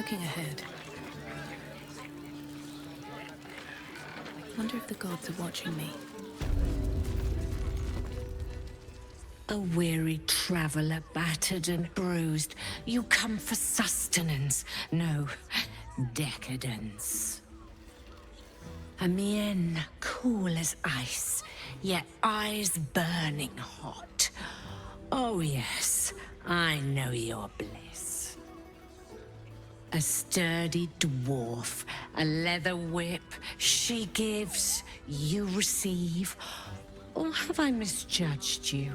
Looking ahead. Wonder if the gods are watching me. A weary traveler, battered and bruised, you come for sustenance, no, decadence. A mien cool as ice, yet eyes burning hot. Oh yes, I know your bliss. A sturdy dwarf, a leather whip, she gives, you receive. Or have I misjudged you?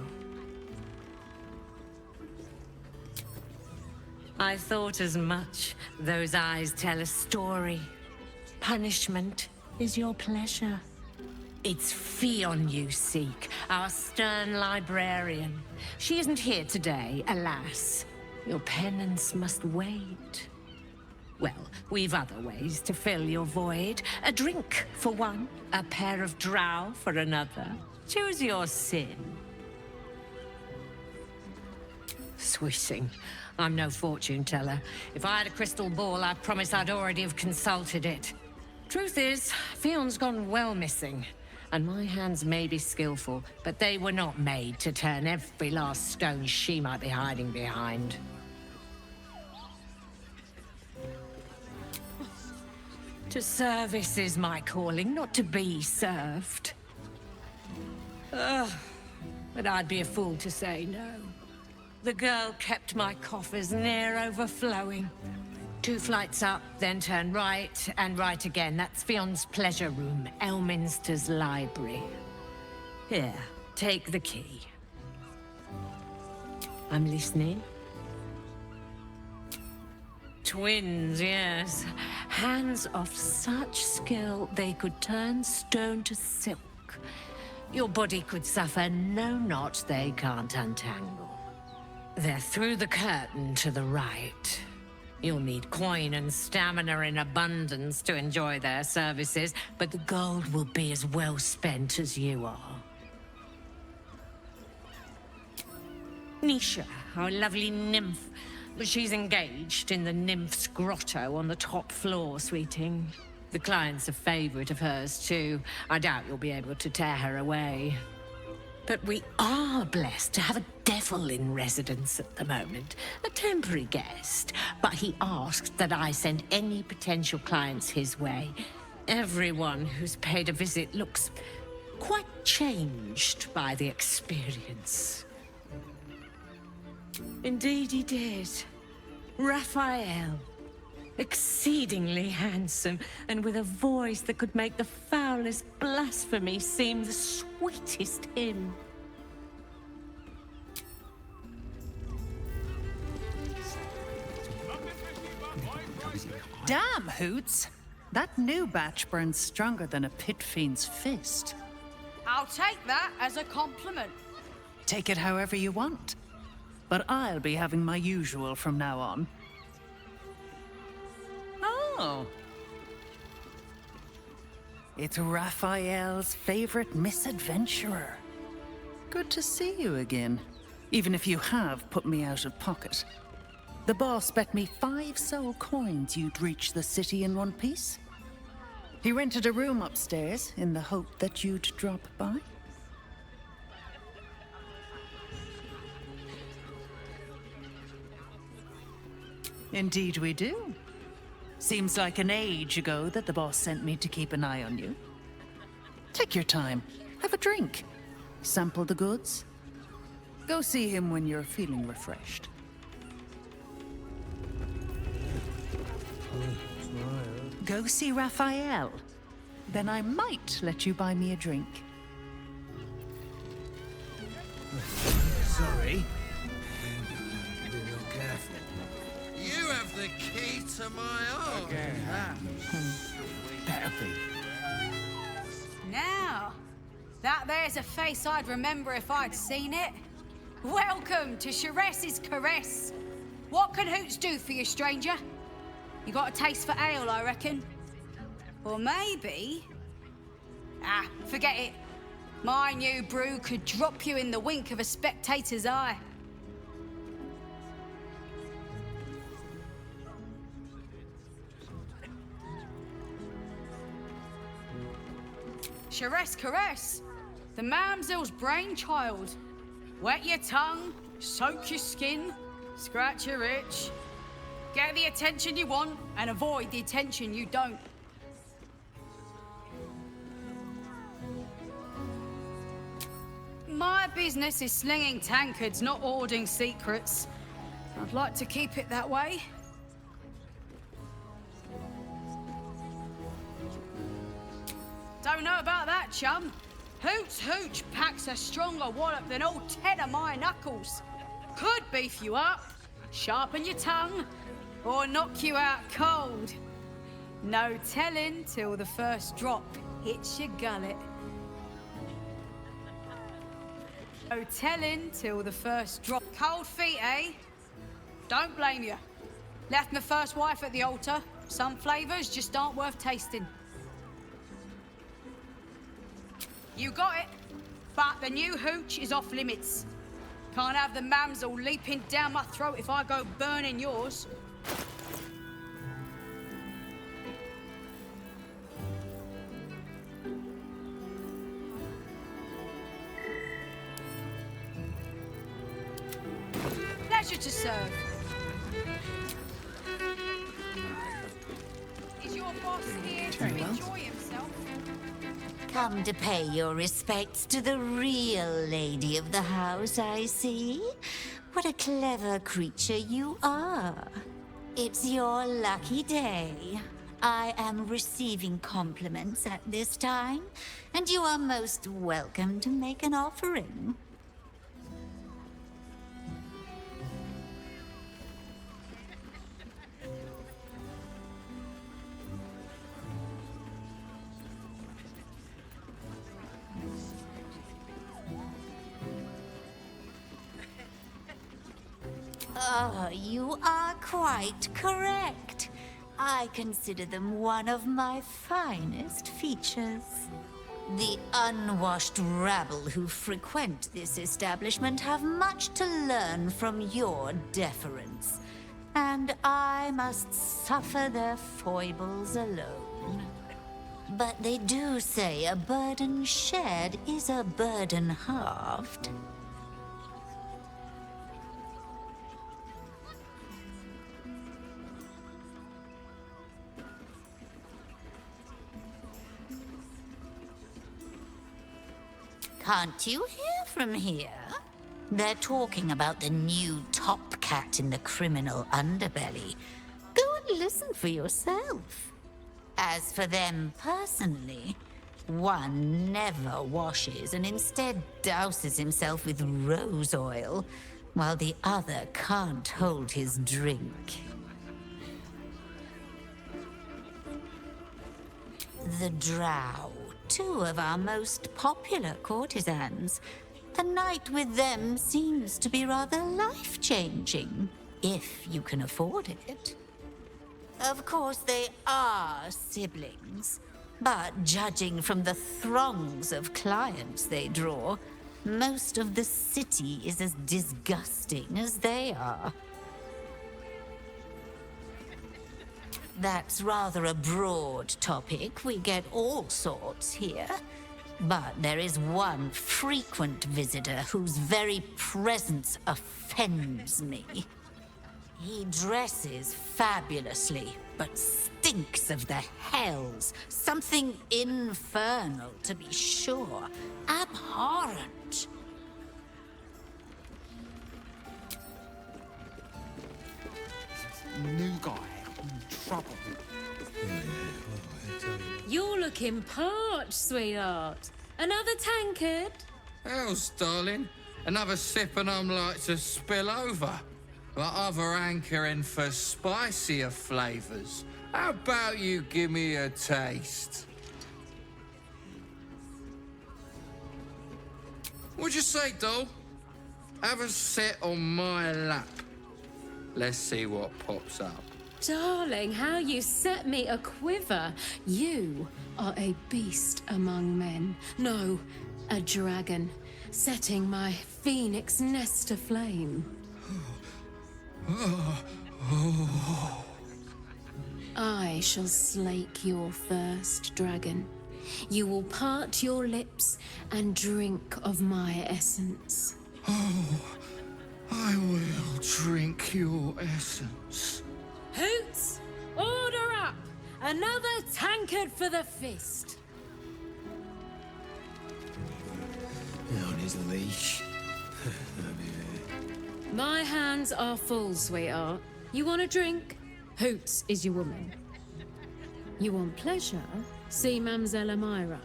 I thought as much. Those eyes tell a story. Punishment is your pleasure. It's Fionn you seek, our stern librarian. She isn't here today, alas. Your penance must wait. Well, we've other ways to fill your void. A drink for one, a pair of drow for another. Choose your sin. Sweeting, I'm no fortune teller. If I had a crystal ball, I promise I'd already have consulted it. Truth is, Fionn's gone well missing. And my hands may be skillful, but they were not made to turn every last stone she might be hiding behind. To service is my calling, not to be served. But I'd be a fool to say no. The girl kept my coffers near overflowing. 2 flights up, then turn right, and right again. That's Fionn's pleasure room, Elminster's library. Here, take the key. I'm listening. Twins, yes. Hands of such skill they could turn stone to silk. Your body could suffer no knot they can't untangle. They're through the curtain to the right. You'll need coin and stamina in abundance to enjoy their services, but the gold will be as well spent as you are. Nisha, our lovely nymph. She's engaged in the nymph's grotto on the top floor, sweeting. The client's a favorite of hers, too. I doubt you'll be able to tear her away. But we are blessed to have a devil in residence at the moment. A temporary guest. But he asked that I send any potential clients his way. Everyone who's paid a visit looks quite changed by the experience. Indeed he did. Raphael. Exceedingly handsome, and with a voice that could make the foulest blasphemy seem the sweetest hymn. Damn, Hoots! That new batch burns stronger than a pit fiend's fist. I'll take that as a compliment. Take it however you want. But I'll be having my usual from now on. Oh. It's Raphael's favorite misadventurer. Good to see you again, even if you have put me out of pocket. The boss bet me 5 soul coins you'd reach the city in one piece. He rented a room upstairs in the hope that you'd drop by. Indeed we do. Seems like an age ago that the boss sent me to keep an eye on you. Take your time. Have a drink. Sample the goods. Go see him when you're feeling refreshed. Go see Raphael. Then I might let you buy me a drink. Sorry. Be real careful. You have the key to my heart. Better be. Now, that there's a face I'd remember if I'd seen it. Welcome to Sharess's Caress. What can Hoots do for you, stranger? You got a taste for ale, I reckon. Or maybe... Ah, forget it. My new brew could drop you in the wink of a spectator's eye. Sheress Caress, the mamsel's brainchild. Wet your tongue, soak your skin, scratch your itch. Get the attention you want and avoid the attention you don't. My business is slinging tankards, not hoarding secrets. I'd like to keep it that way. Don't know about that, chum. Hoots Hooch packs a stronger wallop than all 10 of my knuckles. Could beef you up, sharpen your tongue, or knock you out cold. No telling till the first drop hits your gullet. No telling till the first drop. Cold feet, eh? Don't blame you. Left my first wife at the altar. Some flavors just aren't worth tasting. You got it, but the new hooch is off limits. Can't have the mamsel leaping down my throat if I go burning yours. Pleasure to serve. Is your boss here to enjoy himself? Come to pay your respects to the real lady of the house, I see. What a clever creature you are. It's your lucky day. I am receiving compliments at this time, and you are most welcome to make an offering. Oh, you are quite correct. I consider them one of my finest features. The unwashed rabble who frequent this establishment have much to learn from your deference, and I must suffer their foibles alone. But they do say a burden shared is a burden halved. Can't you hear from here? They're talking about the new top cat in the criminal underbelly. Go and listen for yourself. As for them personally, one never washes and instead douses himself with rose oil, while the other can't hold his drink. The Drow. Two of our most popular courtesans. A night with them seems to be rather life-changing, if you can afford it. Of course, they are siblings, but judging from the throngs of clients they draw, most of the city is as disgusting as they are. That's rather a broad topic. We get all sorts here. But there is one frequent visitor whose very presence offends me. He dresses fabulously, but stinks of the hells. Something infernal, to be sure. Abhorrent. New guy. Trouble. You're looking parched, sweetheart. Another tankard? Hell's, darling. Another sip and I'm like to spill over. But other hankering for spicier flavours. How about you give me a taste? What'd you say, doll? Have a sit on my lap. Let's see what pops up. Darling, how you set me a quiver. You are a beast among men. No, a dragon, setting my phoenix nest aflame. I shall slake your thirst, dragon. You will part your lips and drink of my essence. Oh, I will drink your essence. Hoots, order up! Another tankard for the fist. On his leash. My hands are full, sweetheart. You want a drink? Hoots is your woman. You want pleasure? See Mamselle Amira.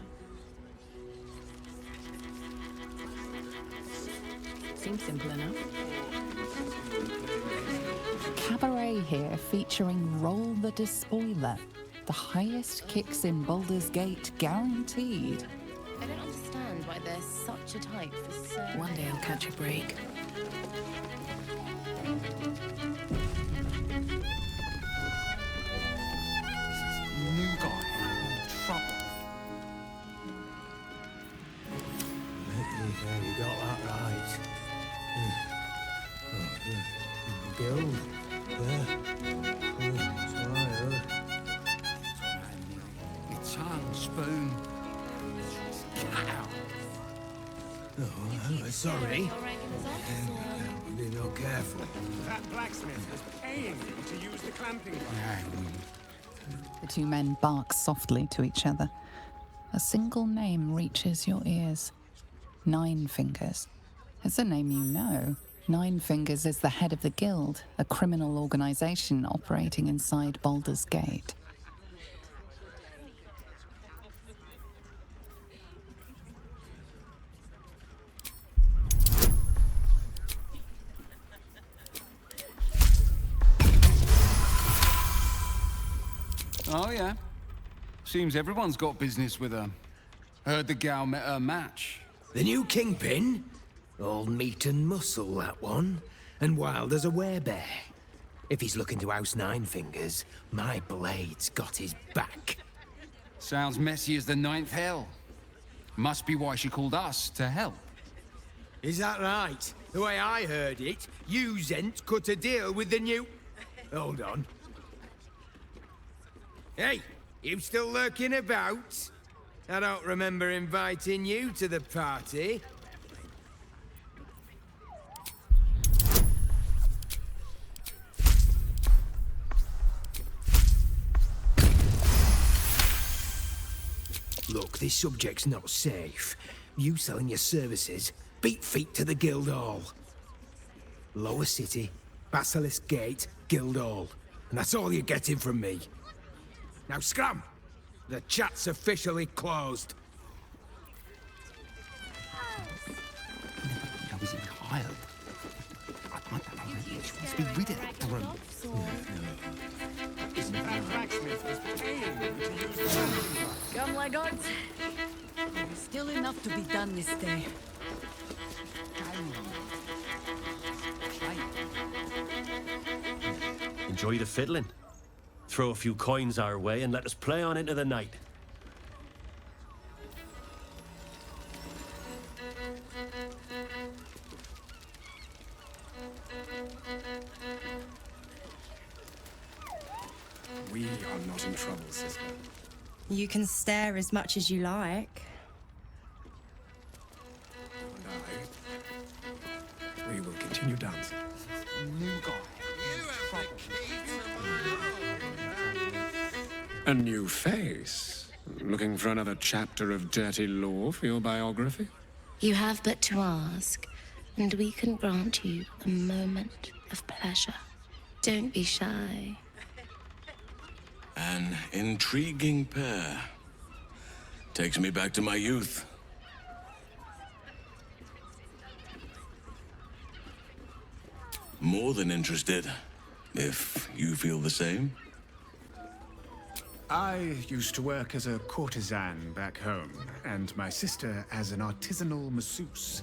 Seems simple enough. Cabaret here featuring Roll the Despoiler. The highest kicks in Baldur's Gate guaranteed. I don't understand why there's such a type for so... One day I'll catch a break. New guy in trouble. Yeah, you got that right. Guild. Your tongue, Spoon. Oh, sorry. Be no careful. That blacksmith was paying you to use the clamping line. The two men bark softly to each other. A single name reaches your ears. Nine Fingers. It's a name you know. Nine Fingers is the head of the Guild, a criminal organization operating inside Baldur's Gate. Oh, yeah. Seems everyone's got business with her. Heard the gal met her match. The new kingpin? All meat and muscle, that one. And wild as a werebear. If he's looking to oust Nine Fingers, my blade's got his back. Sounds messy as the ninth hell. Must be why she called us to help. Is that right? The way I heard it, you Zent cut a deal with the new... Hold on. Hey, you still lurking about? I don't remember inviting you to the party. Look, this subject's not safe. You selling your services, beat feet to the Guildhall. Lower City, Basilisk Gate, Guildhall. And that's all you're getting from me. Now scram! The chat's officially closed. I was in Hild. Let's be rid of that room. That blacksmith was paying you to use the clamping line. Come, laggards. There's still enough to be done this day. Enjoy the fiddling. Throw a few coins our way and let us play on into the night. We are not in trouble, sister. You can stare as much as you like. And we will continue dancing. New guy. A new face? Looking for another chapter of dirty law for your biography? You have but to ask, and we can grant you a moment of pleasure. Don't be shy. An intriguing pair. Takes me back to my youth. More than interested, if you feel the same. I used to work as a courtesan back home, and my sister as an artisanal masseuse.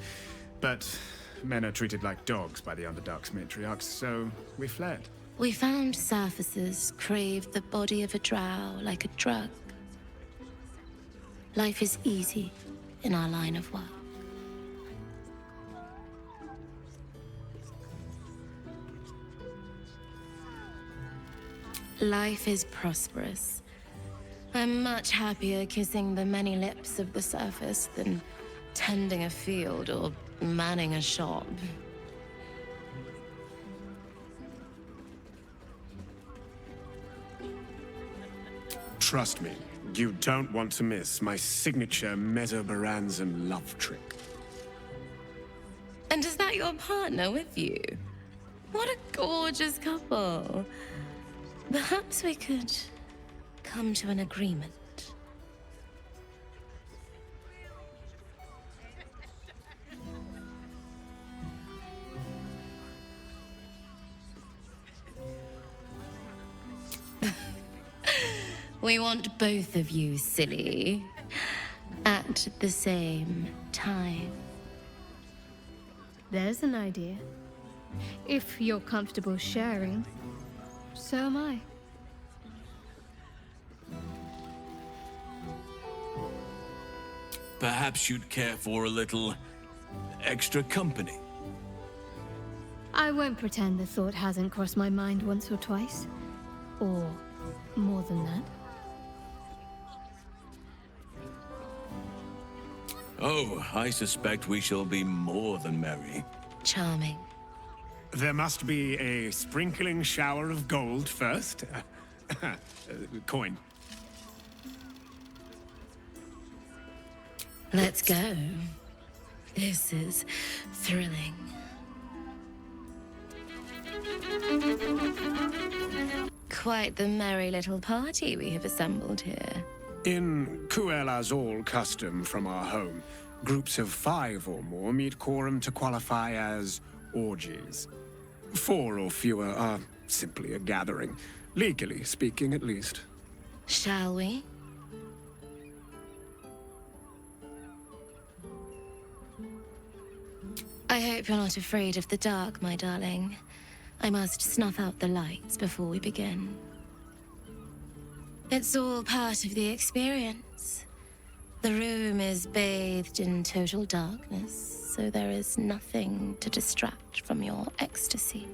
But men are treated like dogs by the Underdark's matriarchs, so we fled. We found surfacers craved the body of a drow like a drug. Life is easy in our line of work. Life is prosperous. I'm much happier kissing the many lips of the surface than tending a field or manning a shop. Trust me, you don't want to miss my signature Mesobaranzan love trick. And is that your partner with you? What a gorgeous couple. Perhaps we could come to an agreement. We want both of you, silly, at the same time. There's an idea. If you're comfortable sharing, so am I. Perhaps you'd care for a little extra company. I won't pretend the thought hasn't crossed my mind once or twice. Or more than that. Oh, I suspect we shall be more than merry. Charming. There must be a sprinkling shower of gold first. Coin. Let's go. This is thrilling. Quite the merry little party we have assembled here. In Kuel Azul custom from our home, groups of 5 or more meet quorum to qualify as orgies. 4 or fewer are simply a gathering, legally speaking at least. Shall we? I hope you're not afraid of the dark, my darling. I must snuff out the lights before we begin. It's all part of the experience. The room is bathed in total darkness, so there is nothing to distract from your ecstasy.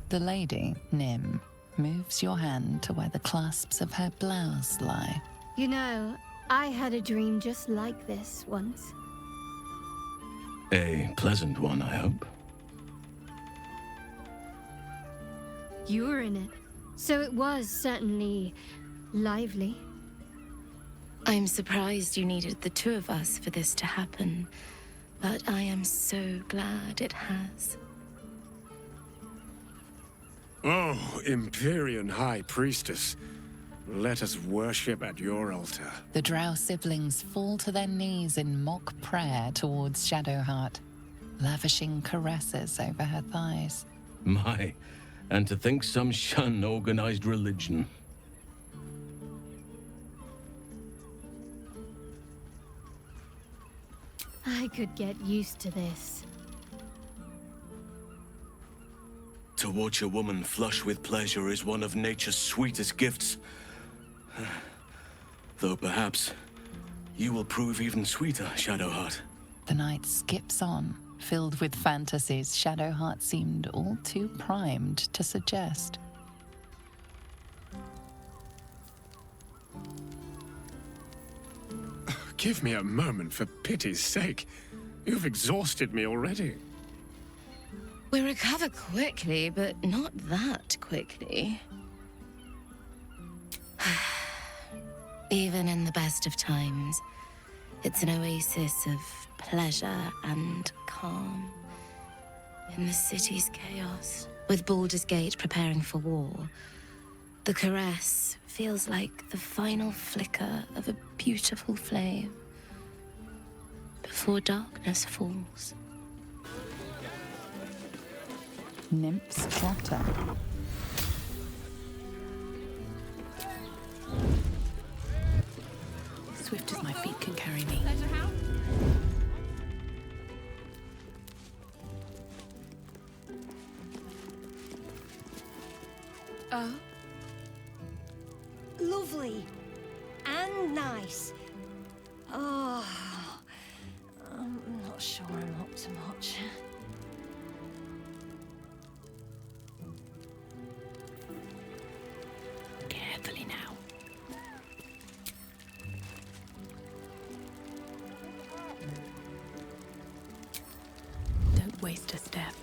The lady, Nim, moves your hand to where the clasps of her blouse lie. You know, I had a dream just like this once. A pleasant one, I hope. You were in it, so it was certainly lively. I'm surprised you needed the 2 of us for this to happen, but I am so glad it has. Oh, Empyrean High Priestess, let us worship at your altar. The Drow siblings fall to their knees in mock prayer towards Shadowheart, lavishing caresses over her thighs. My, and to think some shun organized religion. I could get used to this. To watch a woman flush with pleasure is one of nature's sweetest gifts. Though perhaps you will prove even sweeter, Shadowheart. The night skips on, filled with fantasies Shadowheart seemed all too primed to suggest. Give me a moment, for pity's sake. You've exhausted me already. We recover quickly, but not that quickly. Even in the best of times, it's an oasis of pleasure and calm. In the city's chaos, with Baldur's Gate preparing for war, the caress feels like the final flicker of a beautiful flame before darkness falls. Nymph's Grotto. Swift as my feet can carry me. Lovely. And nice. Oh, I'm not sure I'm up to much. Carefully now. Don't waste a step.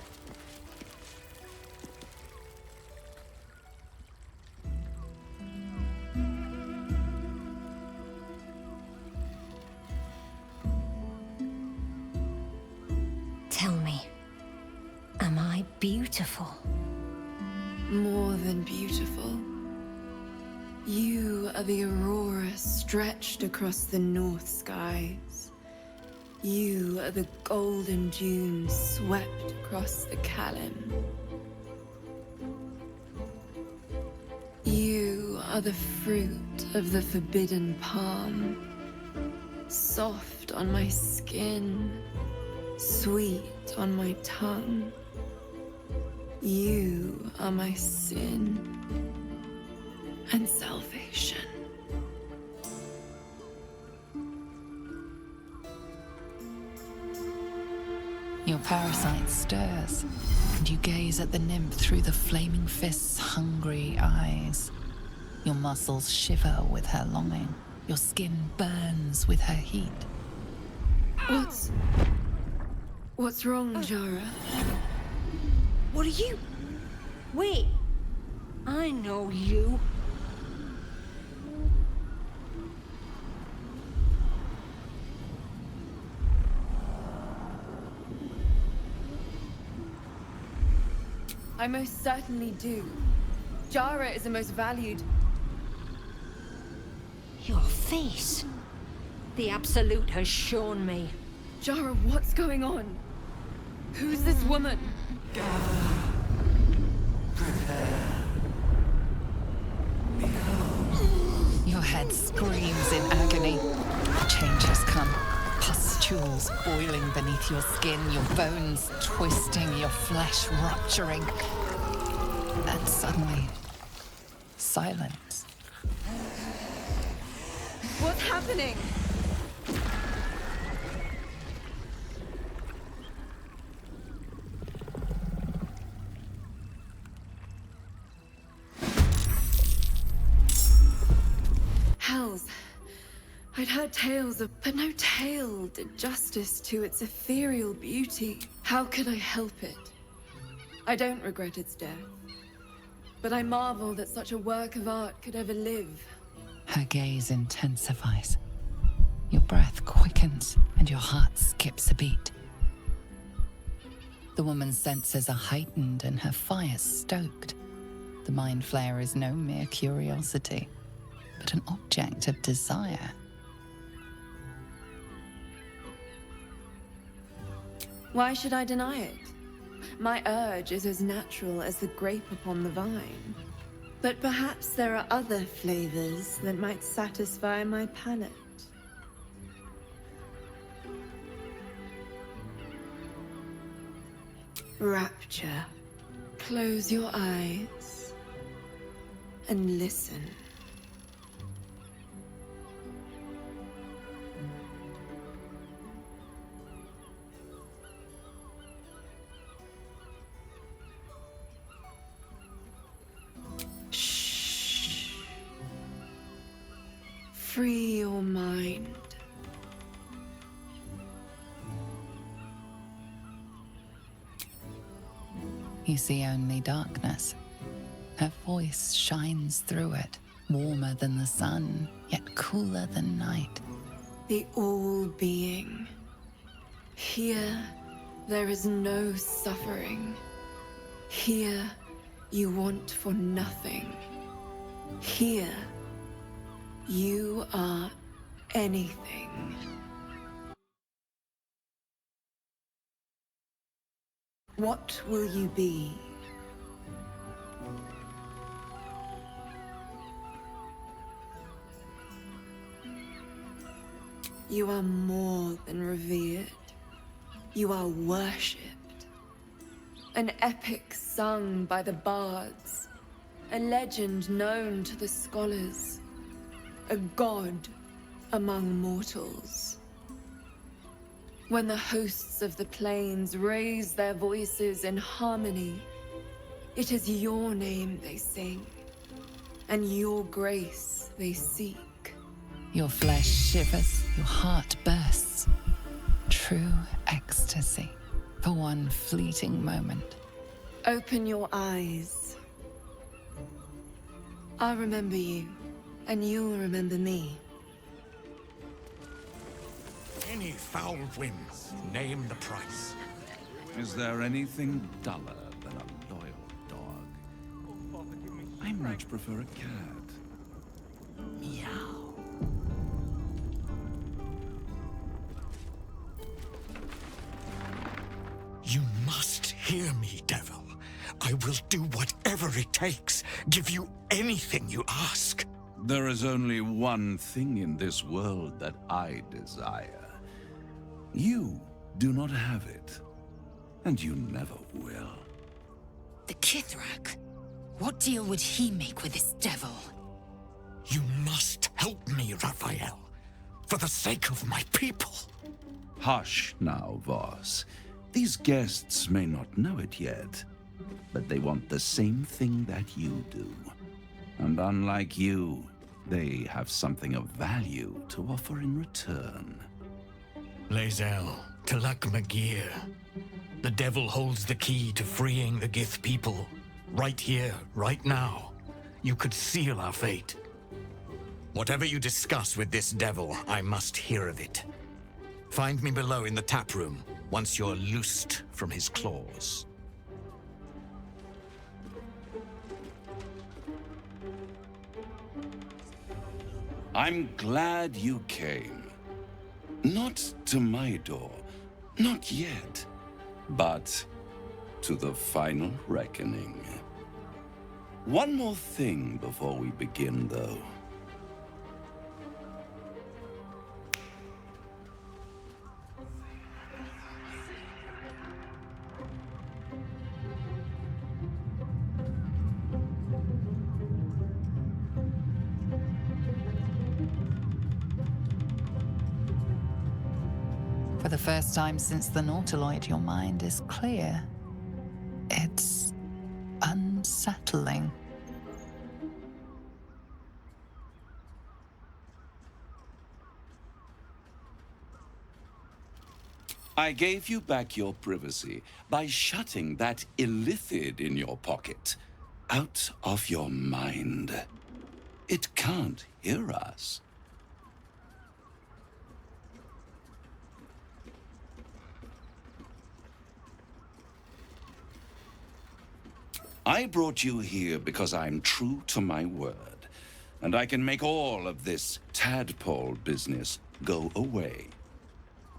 Tell me, am I beautiful? More than beautiful. You are the aurora stretched across the north skies. You are the golden dunes swept across the Kalim. You are the fruit of the forbidden palm, soft on my skin, sweet on my tongue. You are my sin and salvation. Your parasite stirs, and you gaze at the nymph through the flaming fist's hungry eyes. Your muscles shiver with her longing. Your skin burns with her heat. What's wrong, Jara? What are you? Wait, I know you. I most certainly do. Jara is the most valued. Your face. The Absolute has shown me. Jara, what's going on? Who's this woman? Your head screams in agony. The change has come. Pustules boiling beneath your skin, your bones twisting, your flesh rupturing. And suddenly, silence. What's happening? Hells. I'd heard tales of, but no tale did justice to its ethereal beauty. How could I help it? I don't regret its death, but I marvel that such a work of art could ever live. Her gaze intensifies. Your breath quickens and your heart skips a beat. The woman's senses are heightened and her fire stoked. The mind flare is no mere curiosity, but an object of desire. Why should I deny it? My urge is as natural as the grape upon the vine. But perhaps there are other flavors that might satisfy my palate. Rapture. Close your eyes and listen. Free your mind. You see only darkness. Her voice shines through it, warmer than the sun, yet cooler than night. The all-being. Here, there is no suffering. Here, you want for nothing. Here, you are anything. What will you be? You are more than revered. You are worshipped. An epic sung by the bards. A legend known to the scholars. A god among mortals. When the hosts of the plains raise their voices in harmony, it is your name they sing, and your grace they seek. Your flesh shivers, your heart bursts. True ecstasy for one fleeting moment. Open your eyes. I'll remember you, and you'll remember me. Any foul whims, name the price. Is there anything duller than a loyal dog? I much prefer a cat. Meow. You must hear me, devil. I will do whatever it takes, give you anything you ask. There is only one thing in this world that I desire. You do not have it, and you never will. The Kithrak? What deal would he make with this devil? You must help me, Raphael, for the sake of my people. Hush now, Voss. These guests may not know it yet, but they want the same thing that you do. And unlike you, they have something of value to offer in return. Lae'zel, Talak Magir. The devil holds the key to freeing the Gith people. Right here, right now. You could seal our fate. Whatever you discuss with this devil, I must hear of it. Find me below in the tap room, once you're loosed from his claws. I'm glad you came. Not to my door, not yet, but to the final reckoning. One more thing before we begin, though. For the first time since the Nautiloid, your mind is clear. It's unsettling. I gave you back your privacy by shutting that illithid in your pocket out of your mind. It can't hear us. I brought you here because I'm true to my word, and I can make all of this tadpole business go away.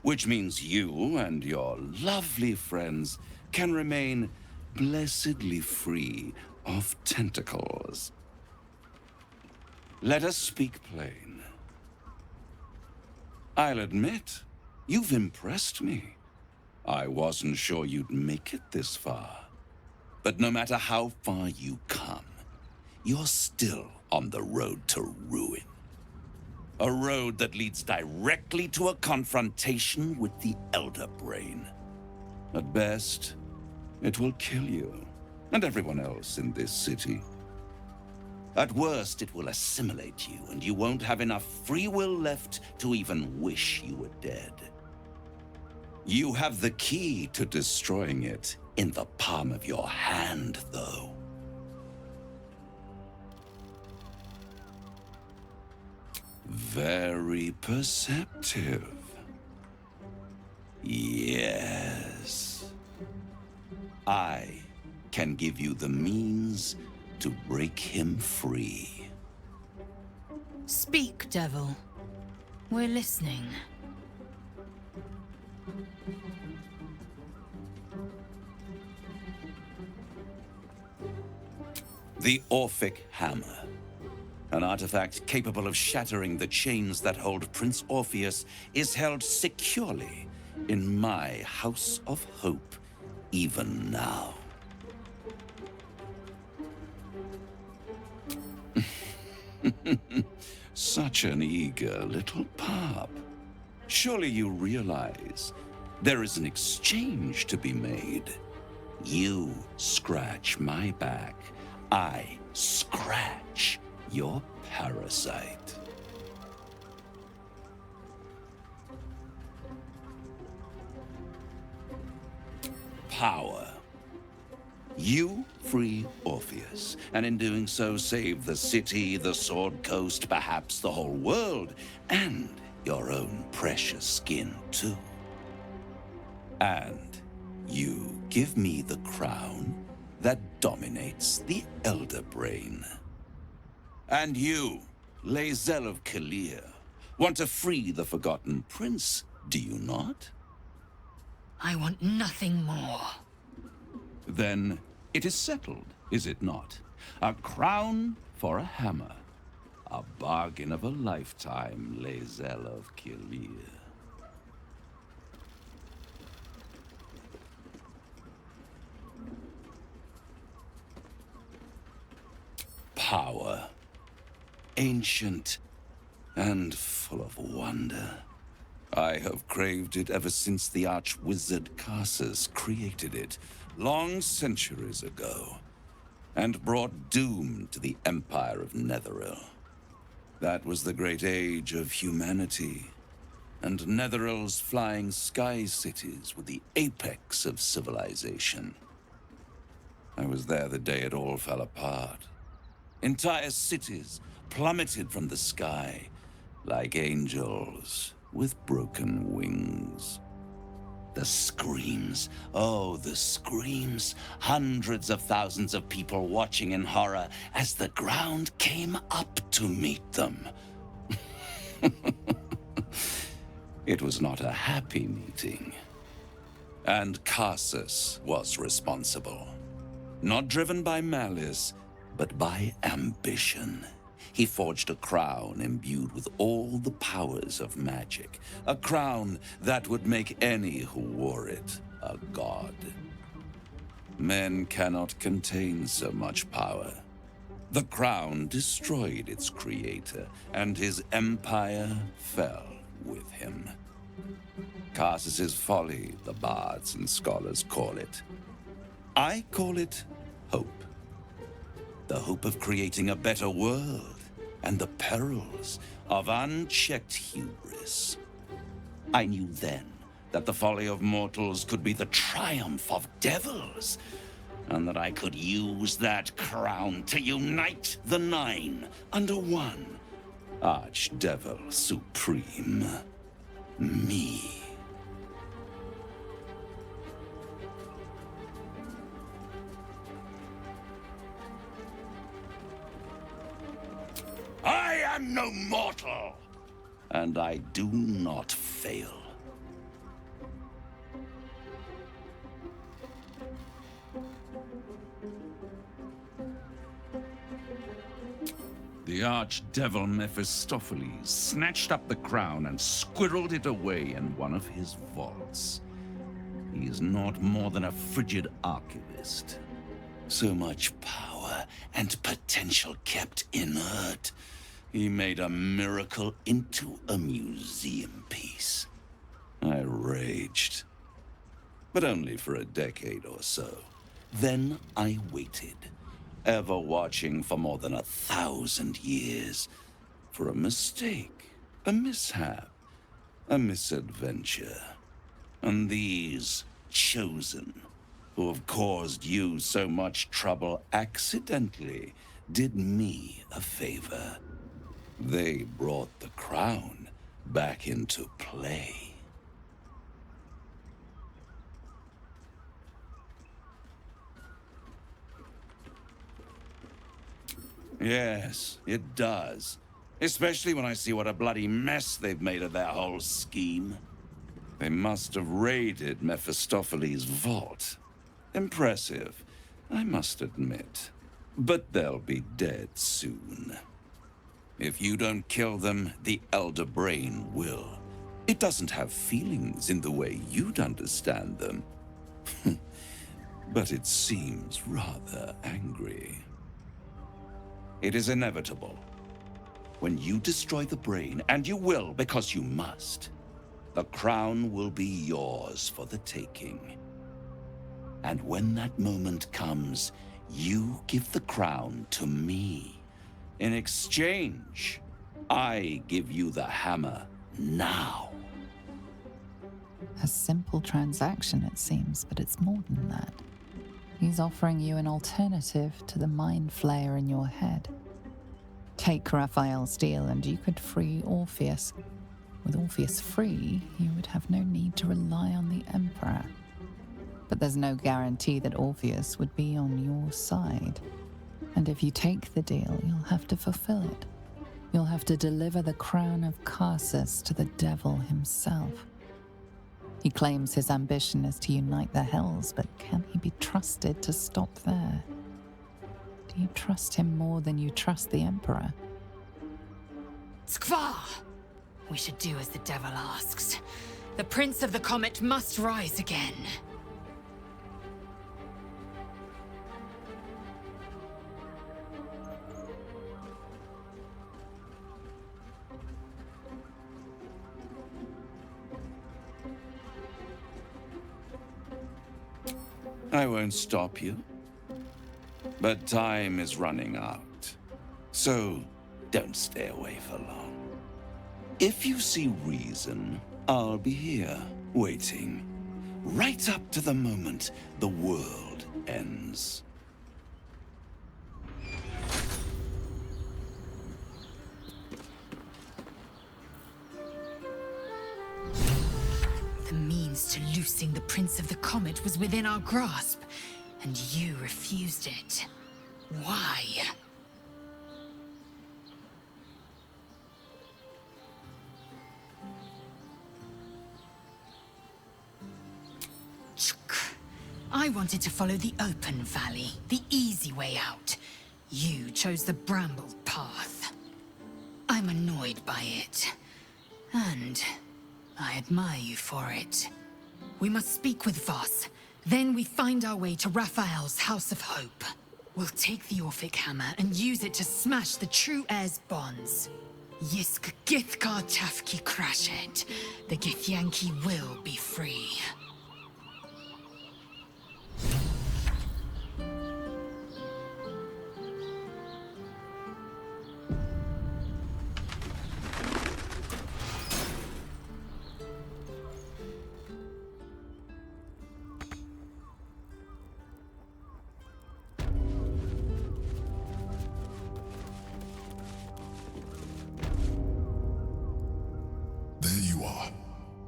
Which means you and your lovely friends can remain blessedly free of tentacles. Let us speak plain. I'll admit, you've impressed me. I wasn't sure you'd make it this far. But no matter how far you come, you're still on the road to ruin. A road that leads directly to a confrontation with the Elder Brain. At best, it will kill you, and everyone else in this city. At worst, it will assimilate you, and you won't have enough free will left to even wish you were dead. You have the key to destroying it in the palm of your hand, though. Very perceptive. Yes. I can give you the means to break him free. Speak, devil. We're listening. The Orphic Hammer. An artifact capable of shattering the chains that hold Prince Orpheus is held securely in my House of Hope, even now. Such an eager little pup. Surely you realize there is an exchange to be made. You scratch my back, I scratch your parasite. Power. You free Orpheus, and in doing so save the city, the Sword Coast, perhaps the whole world, and your own precious skin too. And you give me the crown that dominates the Elder Brain. And you, Lae'zel of Kalir, want to free the Forgotten Prince, do you not? I want nothing more. Then it is settled, is it not? A crown for a hammer. A bargain of a lifetime, Lae'zel of Kalir. Power. Ancient and full of wonder. I have craved it ever since the arch-wizard Karsus created it, long centuries ago, and brought doom to the Empire of Netheril. That was the great age of humanity, and Netheril's flying sky cities were the apex of civilization. I was there the day it all fell apart. Entire cities plummeted from the sky like angels with broken wings. The screams, oh, the screams. Hundreds of thousands of people watching in horror as the ground came up to meet them. It was not a happy meeting. And Karsus was responsible. Not driven by malice, but by ambition. He forged a crown imbued with all the powers of magic. A crown that would make any who wore it a god. Men cannot contain so much power. The crown destroyed its creator, and his empire fell with him. Karsus's folly, the bards and scholars call it. I call it hope. The hope of creating a better world, and the perils of unchecked hubris. I knew then that the folly of mortals could be the triumph of devils, and that I could use that crown to unite the Nine under one Archdevil Supreme. Me. I am no mortal, and I do not fail. The archdevil Mephistopheles snatched up the crown and squirreled it away in one of his vaults. He is not more than a frigid archivist. So much power and potential kept inert. He made a miracle into a museum piece. I raged. But only for a decade or so. Then I waited, ever watching for more than 1,000 years, for a mistake, a mishap, a misadventure. And these chosen, who have caused you so much trouble accidentally, did me a favor. They brought the crown back into play. Yes, it does. Especially when I see what a bloody mess they've made of their whole scheme. They must have raided Mephistopheles' vault. Impressive, I must admit. But they'll be dead soon. If you don't kill them, the Elder Brain will. It doesn't have feelings in the way you'd understand them. But it seems rather angry. It is inevitable. When you destroy the brain, and you will because you must, the crown will be yours for the taking. And when that moment comes, you give the crown to me. In exchange, I give you the hammer now. A simple transaction, it seems, but it's more than that. He's offering you an alternative to the mind flayer in your head. Take Raphael's deal and you could free Orpheus. With Orpheus free, you would have no need to rely on the Emperor. But there's no guarantee that Orpheus would be on your side. And if you take the deal, you'll have to fulfill it. You'll have to deliver the crown of Carsus to the devil himself. He claims his ambition is to unite the Hells, but can he be trusted to stop there? Do you trust him more than you trust the Emperor? Skvar! We should do as the devil asks. The Prince of the Comet must rise again. I won't stop you. But time is running out. So, don't stay away for long. If you see reason, I'll be here, waiting. Right up to the moment the world ends. The means to loosing the Prince of the Comet was within our grasp, and you refused it. Why? I wanted to follow the open valley, the easy way out. You chose the brambled path. I'm annoyed by it. And I admire you for it. We must speak with Voss. Then we find our way to Raphael's House of Hope. We'll take the Orphic Hammer and use it to smash the true heir's bonds. Yisk Githkar Tafki Krashet. The Githyanki will be free.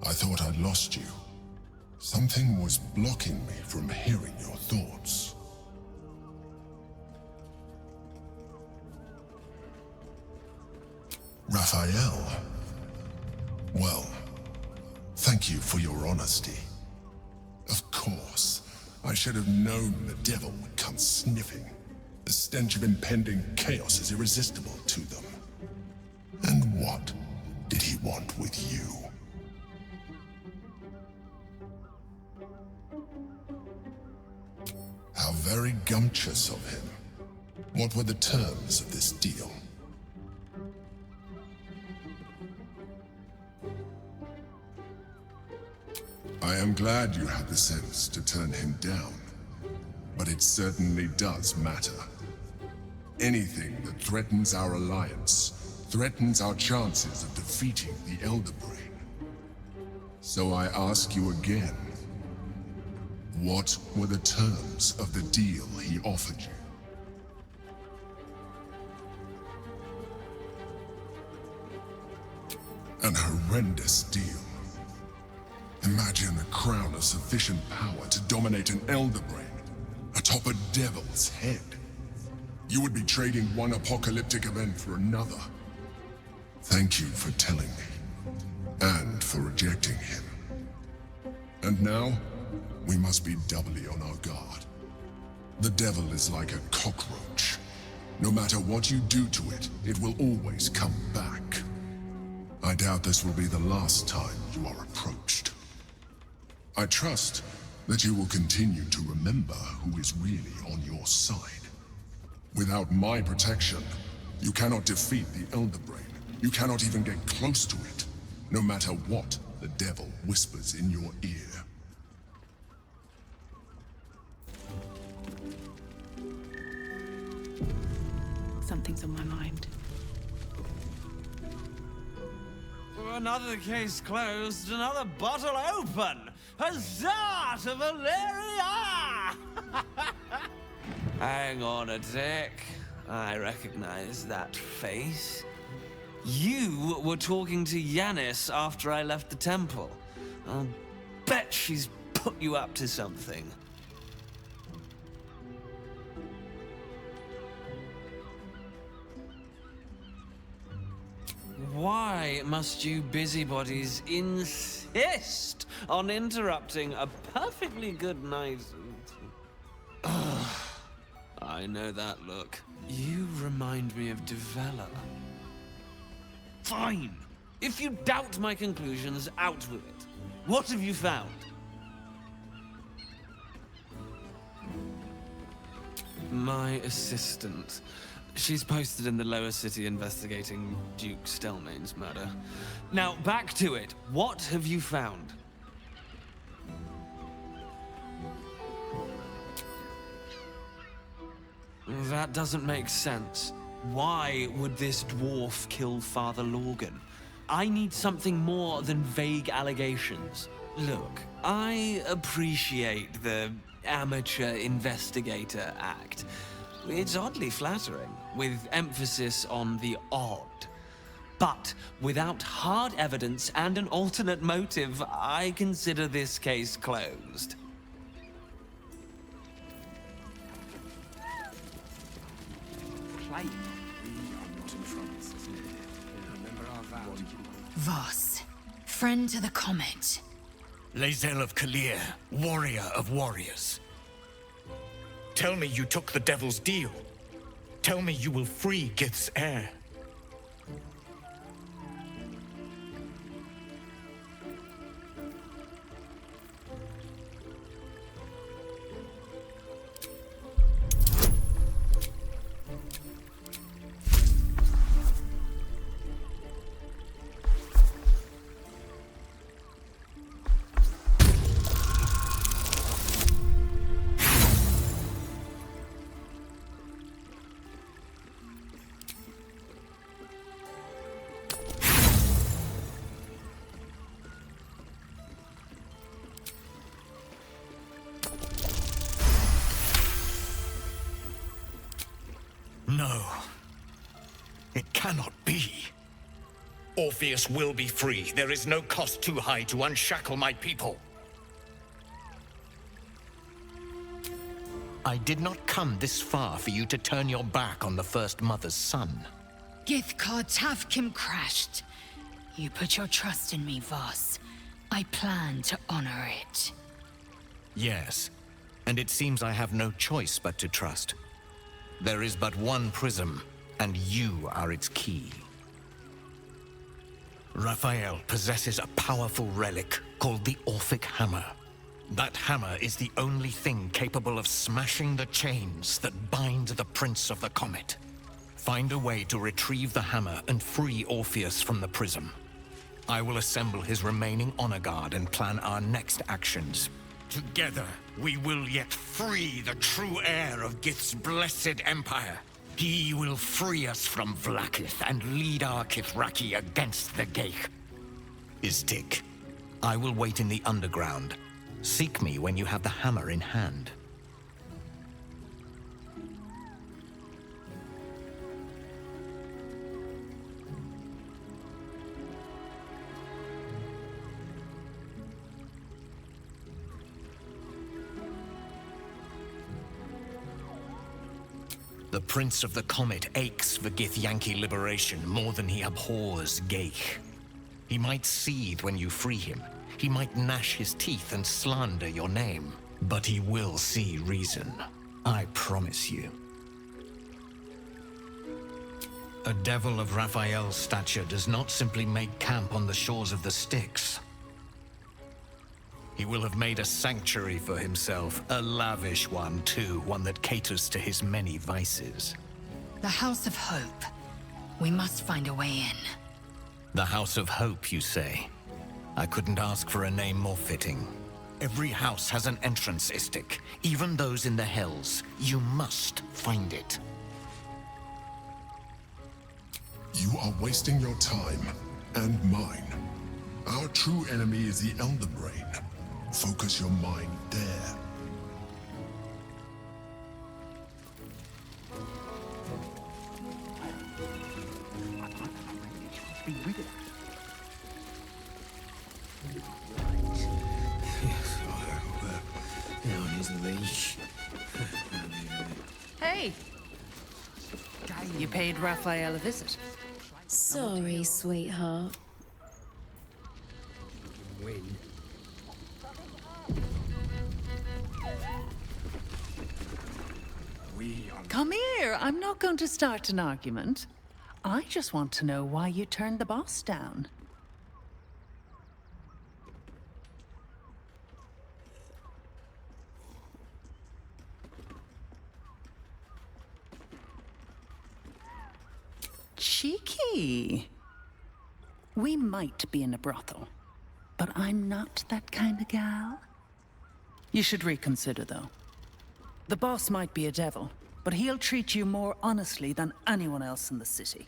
I thought I'd lost you. Something was blocking me from hearing your thoughts. Raphael. Well, thank you for your honesty. Of course, I should have known the devil would come sniffing. The stench of impending chaos is irresistible to them. And what did he want with you? How very gumptious of him. What were the terms of this deal? I am glad you had the sense to turn him down, but it certainly does matter. Anything that threatens our alliance threatens our chances of defeating the Elder Brain. So I ask you again, what were the terms of the deal he offered you? An horrendous deal. Imagine a crown of sufficient power to dominate an Elder Brain atop a devil's head. You would be trading one apocalyptic event for another. Thank you for telling me, and for rejecting him. And now, we must be doubly on our guard. The devil is like a cockroach. No matter what you do to it, it will always come back. I doubt this will be the last time you are approached. I trust that you will continue to remember who is really on your side. Without my protection, You cannot defeat the Elder Brain. You cannot even get close to it, no matter what the devil whispers in your ear. Something's on my mind. Another case closed, another bottle open! Huzzah to Valeria! Hang on a tick. I recognize that face. You were talking to Yanis after I left the temple. I'll bet she's put you up to something. Why must you busybodies insist on interrupting a perfectly good night? I know that look. You remind me of Devella. Fine. If you doubt my conclusions, out with it. What have you found? My assistant. She's posted in the lower city investigating Duke Stelmane's murder. Now, back to it. What have you found? That doesn't make sense. Why would this dwarf kill Father Lorgan? I need something more than vague allegations. Look, I appreciate the amateur investigator act. It's oddly flattering, with emphasis on the odd. But without hard evidence and an alternate motive, I consider this case closed. Voss, friend to the Comet. Lae'zel of Kalir, warrior of warriors. Tell me you took the Devil's deal. Tell me you will free Gith's heir. No. It cannot be. Orpheus will be free. There is no cost too high to unshackle my people. I did not come this far for you to turn your back on the First Mother's son. Githkar Tavkim crashed. You put your trust in me, Voss. I plan to honor it. Yes, and it seems I have no choice but to trust. There is but one prism, and you are its key. Raphael possesses a powerful relic called the Orphic Hammer. That hammer is the only thing capable of smashing the chains that bind the Prince of the Comet. Find a way to retrieve the hammer and free Orpheus from the prism. I will assemble his remaining honor guard and plan our next actions. Together, we will yet free the true heir of Gith's blessed empire. He will free us from Vlaakith and lead our Kithraki against the Geich. Istik, I will wait in the underground. Seek me when you have the hammer in hand. The Prince of the Comet aches for Githyanki liberation more than he abhors Geich. He might seethe when you free him. He might gnash his teeth and slander your name. But he will see reason. I promise you. A devil of Raphael's stature does not simply make camp on the shores of the Styx. He will have made a sanctuary for himself, a lavish one too, one that caters to his many vices. The House of Hope. We must find a way in. The House of Hope, you say? I couldn't ask for a name more fitting. Every house has an entrance, Istik, even those in the Hells. You must find it. You are wasting your time, and mine. Our true enemy is the Elder Brain. Focus your mind there. Hey! You paid Raphael a visit. Sorry, sweetheart. Win. Come here. I'm not going to start an argument. I just want to know why you turned the boss down. Cheeky. We might be in a brothel, but I'm not that kind of gal. You should reconsider, though. The boss might be a devil, but he'll treat you more honestly than anyone else in the city.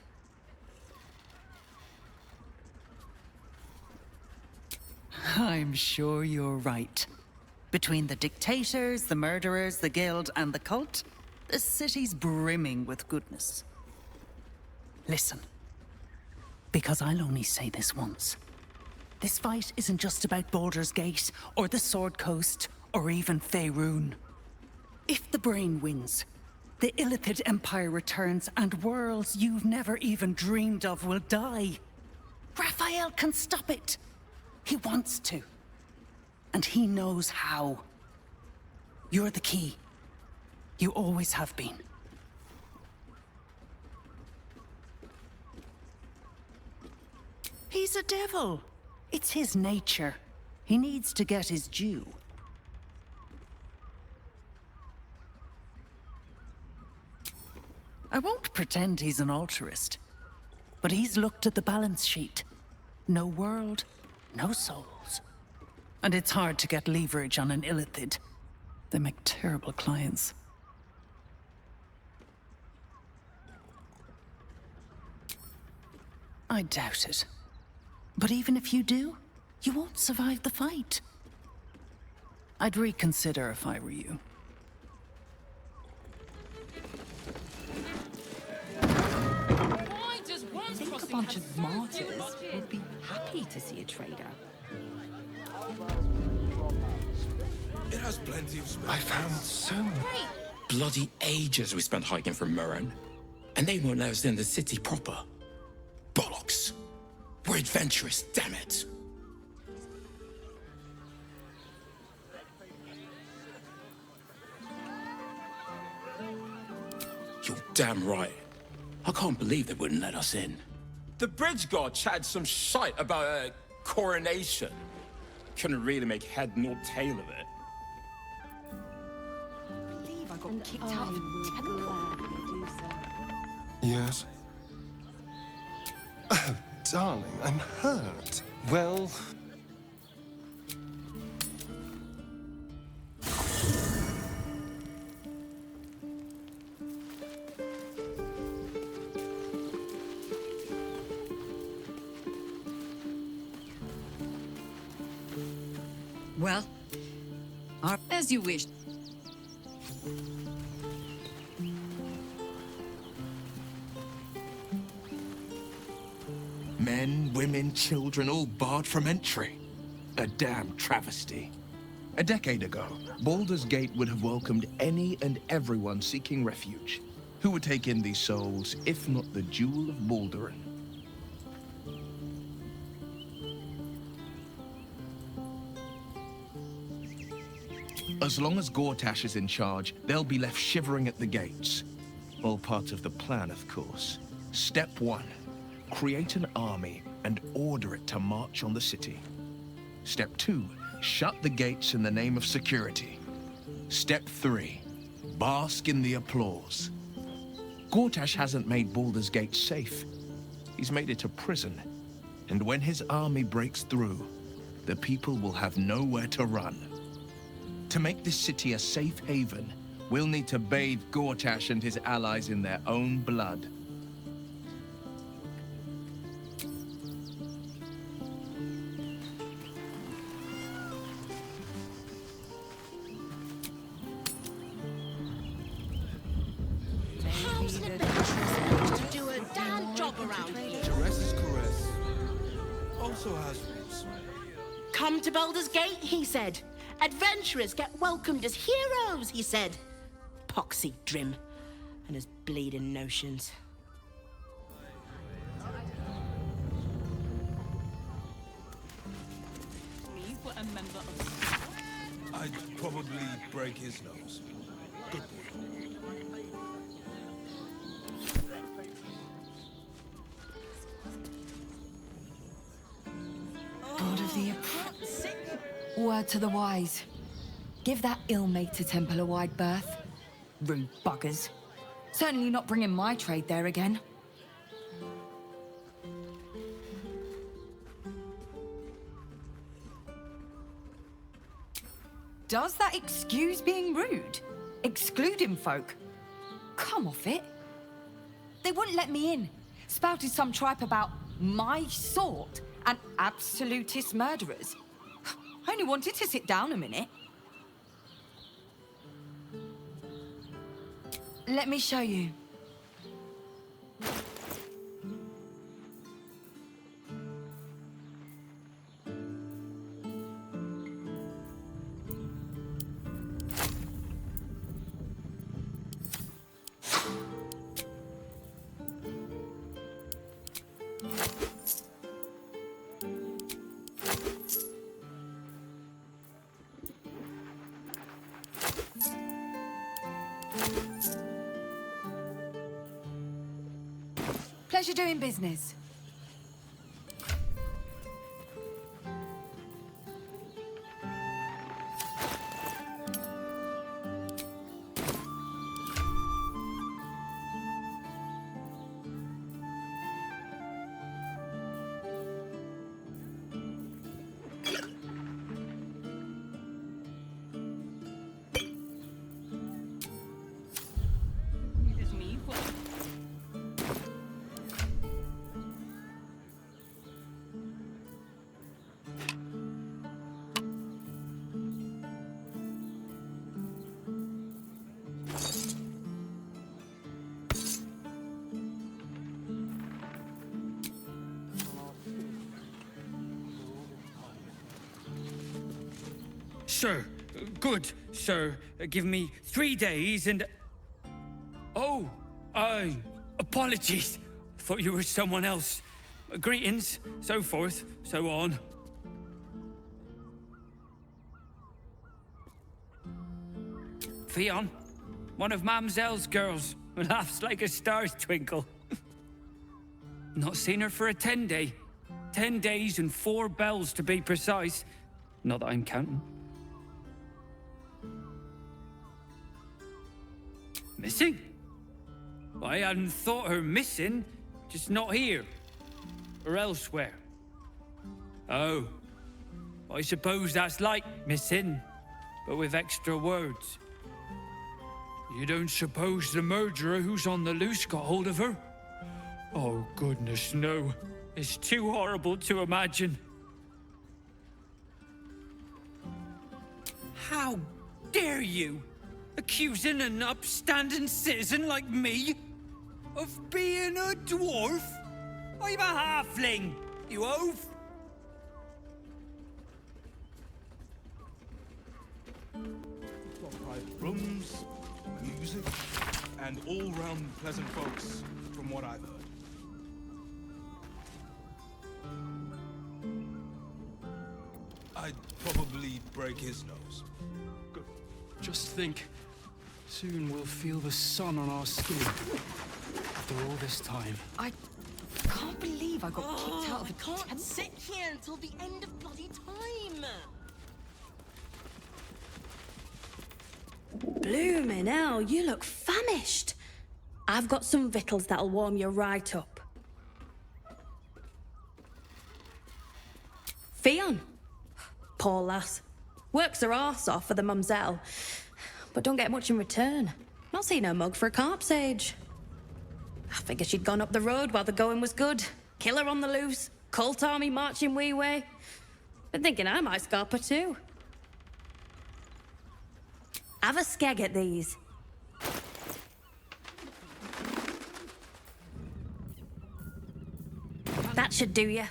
I'm sure you're right. Between the dictators, the murderers, the guild, and the cult, this city's brimming with goodness. Listen, because I'll only say this once. This fight isn't just about Baldur's Gate, or the Sword Coast, or even Faerun. If the Brain wins, the Illithid Empire returns and worlds you've never even dreamed of will die. Raphael can stop it. He wants to. And he knows how. You're the key. You always have been. He's a devil. It's his nature. He needs to get his due. I won't pretend he's an altruist, but he's looked at the balance sheet. No world, no souls. And it's hard to get leverage on an Illithid. They make terrible clients. I doubt it. But even if you do, you won't survive the fight. I'd reconsider if I were you. I think a bunch of martyrs would be happy to see a trader. It has plenty of space. I found so many. Bloody ages we spent hiking from Murren. And they won't let us in the city proper. Bollocks. We're adventurous, damn it. You're damn right. I can't believe they wouldn't let us in. The bridge god chatted some shite about a coronation. Couldn't really make head nor tail of it. I believe I got kicked out of the temple. Yes? Oh, darling, I'm hurt. Well... Well, as you wish. Men, women, children, all barred from entry. A damn travesty. A decade ago, Baldur's Gate would have welcomed any and everyone seeking refuge. Who would take in these souls, if not the Jewel of Baldur? As long as Gortash is in charge, they'll be left shivering at the gates. All part of the plan, of course. Step 1. Create an army and order it to march on the city. Step 2. Shut the gates in the name of security. Step 3. Bask in the applause. Gortash hasn't made Baldur's Gate safe. He's made it a prison. And when his army breaks through, the people will have nowhere to run. To make this city a safe haven, we'll need to bathe Gortash and his allies in their own blood. Do a damn job around here. Caress is caress. Also has rules. Come to Baldur's Gate, he said. Adventurers get welcomed as heroes, he said. Poxy Drim and his bleeding notions. I'd probably break his nose. Good boy. God of the Word to the wise. Give that ill-mated temple a wide berth. Rude buggers. Certainly not bringing my trade there again. Does that excuse being rude? Excluding folk? Come off it. They wouldn't let me in. Spouted some tripe about my sort and absolutist murderers. I only wanted to sit down a minute. Let me show you. Pleasure doing business. Sir, good, sir. Give me 3 days and... Oh, apologies. Thought you were someone else. Greetings, so forth, so on. Fionn, one of Mamselle's girls, laughs like a star's twinkle. Not seen her for a 10-day. 10 days and 4 bells to be precise. Not that I'm counting. Missing? I hadn't thought her missing, just not here. Or elsewhere. Oh. I suppose that's like missing, but with extra words. You don't suppose the murderer who's on the loose got hold of her? Oh, goodness, no. It's too horrible to imagine. How dare you? Accusing an upstanding citizen like me of being a dwarf? I'm a halfling, you oaf! Private rooms, music, and all-round pleasant folks, from what I've heard. I'd probably break his nose. Good. Just think, soon we'll feel the sun on our skin. After all this time. I can't believe I got kicked out of the I can't sit here until the end of bloody time. Bloomin' hell, you look famished. I've got some victuals that'll warm you right up. Fionn. Poor lass. Works her arse off for the mumselle, but don't get much in return. Not seen her mug for a carp's age. I figured she'd gone up the road while the going was good. Killer on the loose, cult army marching wee way. Been thinking I might scarp her too. Have a skeg at these. That should do ya.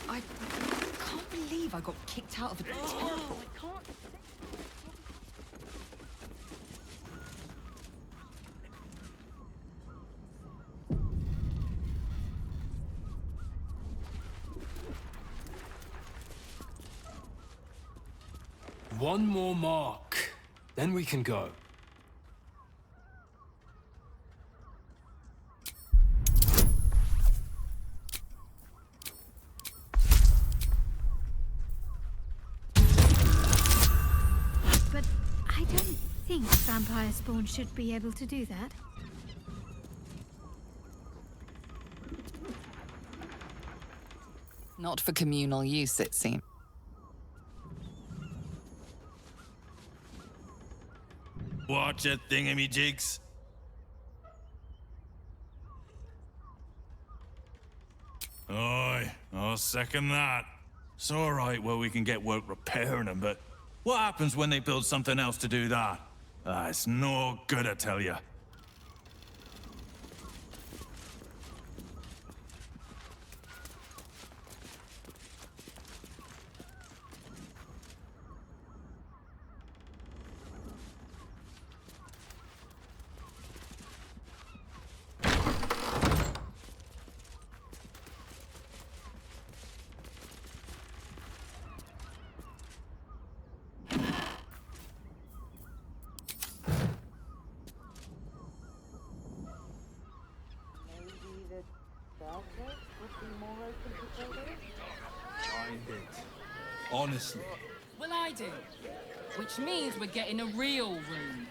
I can't believe I got kicked out of a temple. One more mark, then we can go. But I don't think vampire spawn should be able to do that. Not for communal use, it seems. Watch it, thingamyjigs. Aye, I'll second that. It's all right where we can get work repairing them, but what happens when they build something else to do that? It's no good, I tell you. Honestly. Well, I do. Which means we're getting a real room.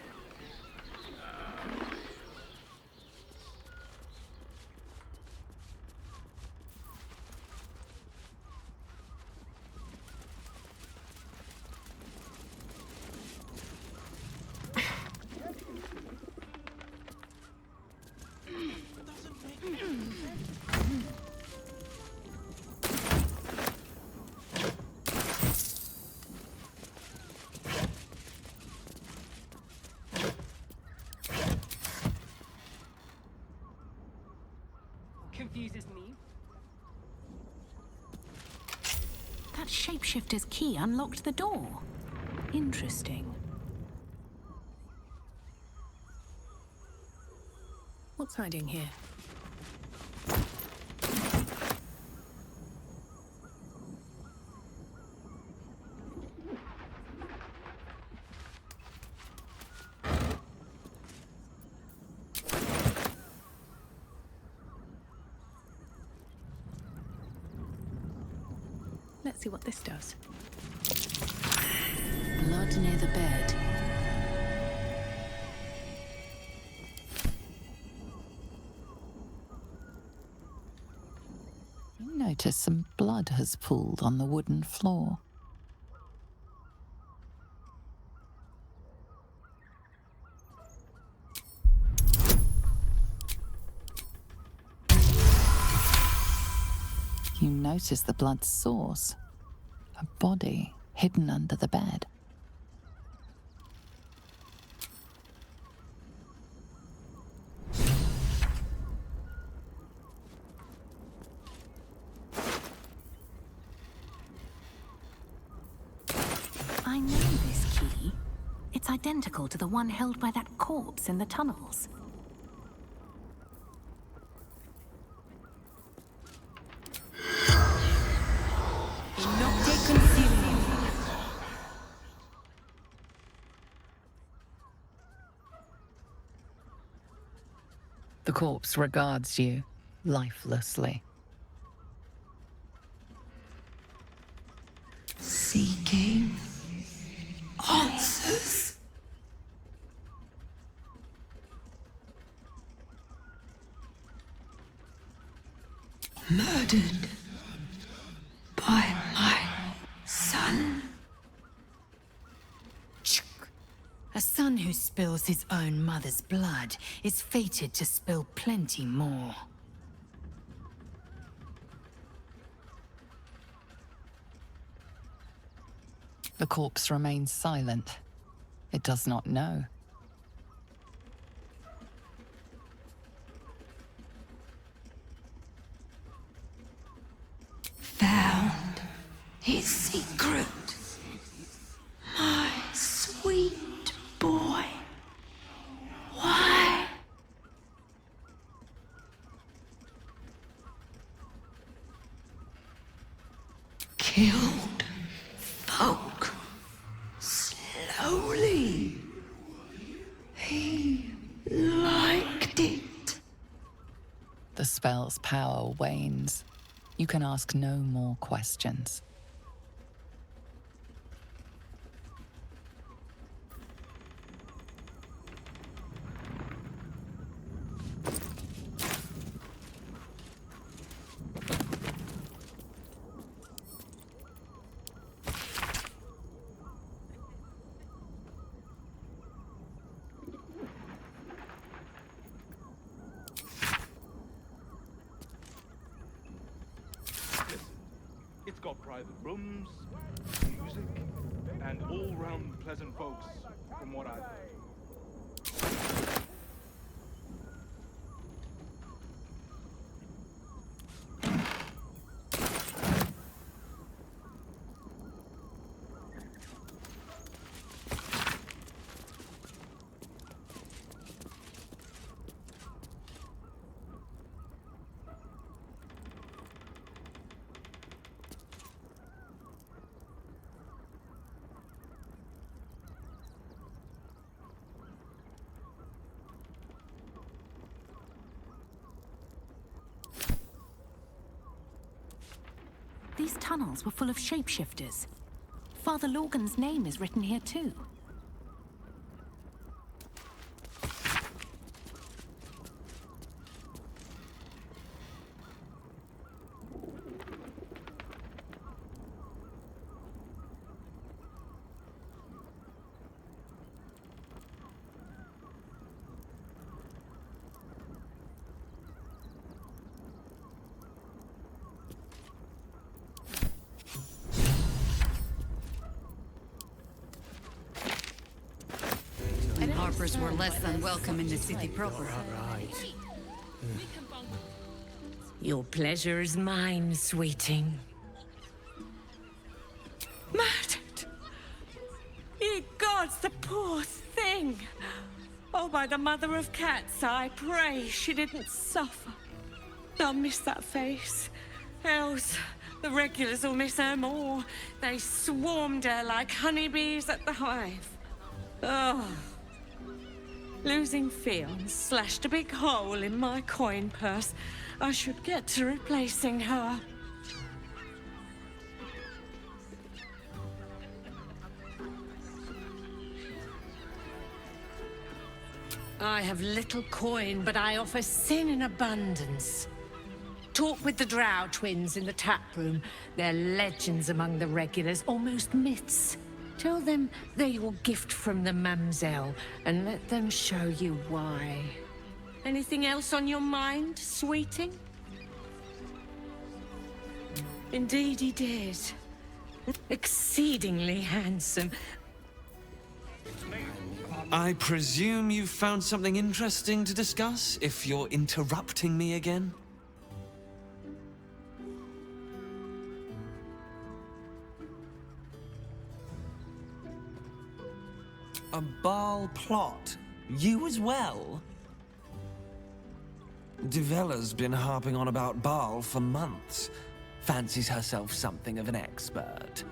Confuses me. That shapeshifter's key unlocked the door. Interesting. What's hiding here? Let's see what this does. Blood near the bed. You notice some blood has pooled on the wooden floor. You notice the blood's source. A body hidden under the bed. I know this key. It's identical to the one held by that corpse in the tunnels. The corpse regards you lifelessly. Seeking answers. Murdered by my son. A son who spills his own mother's blood is fated to spill plenty more. The corpse remains silent. It does not know. Found his secret. My sweet boy. Why? Killed folk slowly. He liked it. The spell's power wanes. You can ask no more questions. It's got private rooms, music, and all-round pleasant folks, from what I've heard. These tunnels were full of shapeshifters. Father Lorgan's name is written here too. Harpers were less than welcome in the city proper. Your pleasure is mine, sweeting. Murdered! Ye gods, the poor thing! Oh, by the mother of cats, I pray she didn't suffer. They'll miss that face. Else, the regulars will miss her more. They swarmed her like honeybees at the hive. Oh. Losing Fionn slashed a big hole in my coin purse. I should get to replacing her. I have little coin, but I offer sin in abundance. Talk with the Drow twins in the tap room. They're legends among the regulars, almost myths. Tell them they're your gift from the Mamselle, and let them show you why. Anything else on your mind, sweeting? Indeed he did. Exceedingly handsome. I presume you've found something interesting to discuss, if you're interrupting me again? A Baal plot? You as well? Devella's been harping on about Baal for months. Fancies herself something of an expert.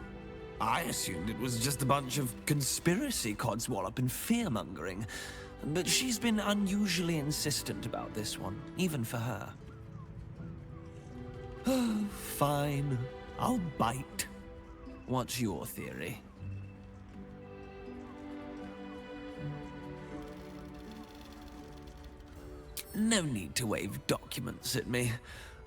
I assumed it was just a bunch of conspiracy codswallop and fear-mongering. but she's been unusually insistent about this one, even for her. Fine, I'll bite. What's your theory? No need to wave documents at me.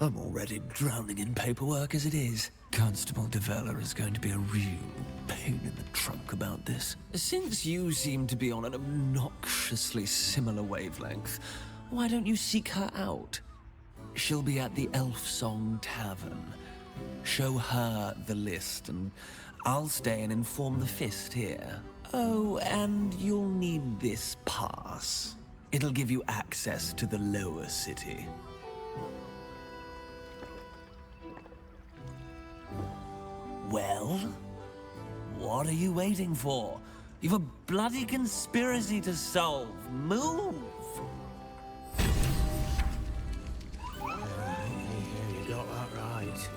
I'm already drowning in paperwork as it is. Constable Devella is going to be a real pain in the trunk about this. Since you seem to be on an obnoxiously similar wavelength, why don't you seek her out? She'll be at the Elf Song Tavern. Show her the list, and I'll stay and inform the Fist here. Oh, and you'll need this pass. It'll give you access to the lower city. Well, what are you waiting for? You've a bloody conspiracy to solve. Move! You got that right.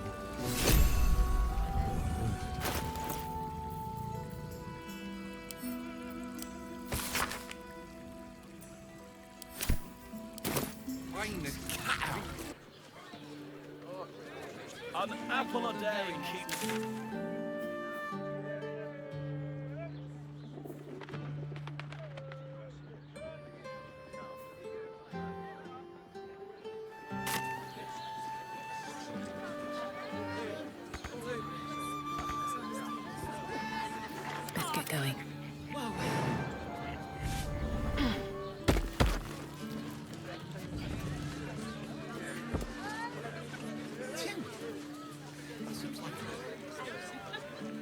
Bring the cat out. An apple a day keeps... Let's get going.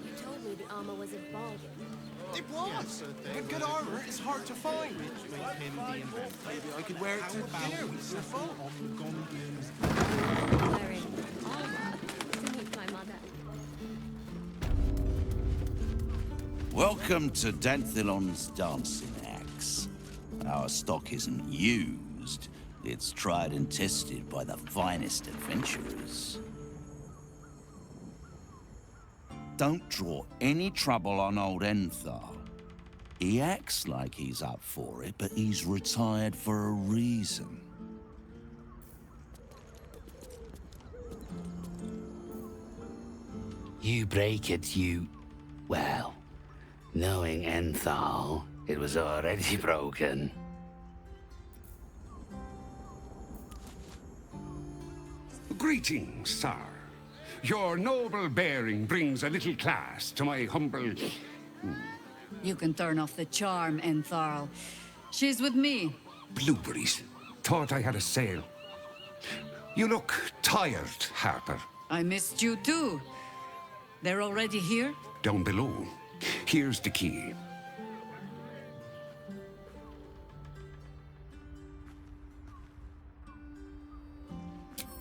You told me the armor was a bargain. It was! But good armor is hard to find. Maybe I could wear it to dinner with your phone. Wearing armor to meet my mother. Welcome to Danthilon's dancing axe. Our stock isn't used. It's tried and tested by the finest adventurers. Don't draw any trouble on old Enthar. He acts like he's up for it, but he's retired for a reason. You break it, you... Well, knowing Enthal, it was already broken. Greetings, sir. Your noble bearing brings a little class to my humble... You can turn off the charm, Entharl. She's with me. Blueberries. Thought I had a sale. You look tired, Harper. I missed you too. They're already here? Down below. Here's the key.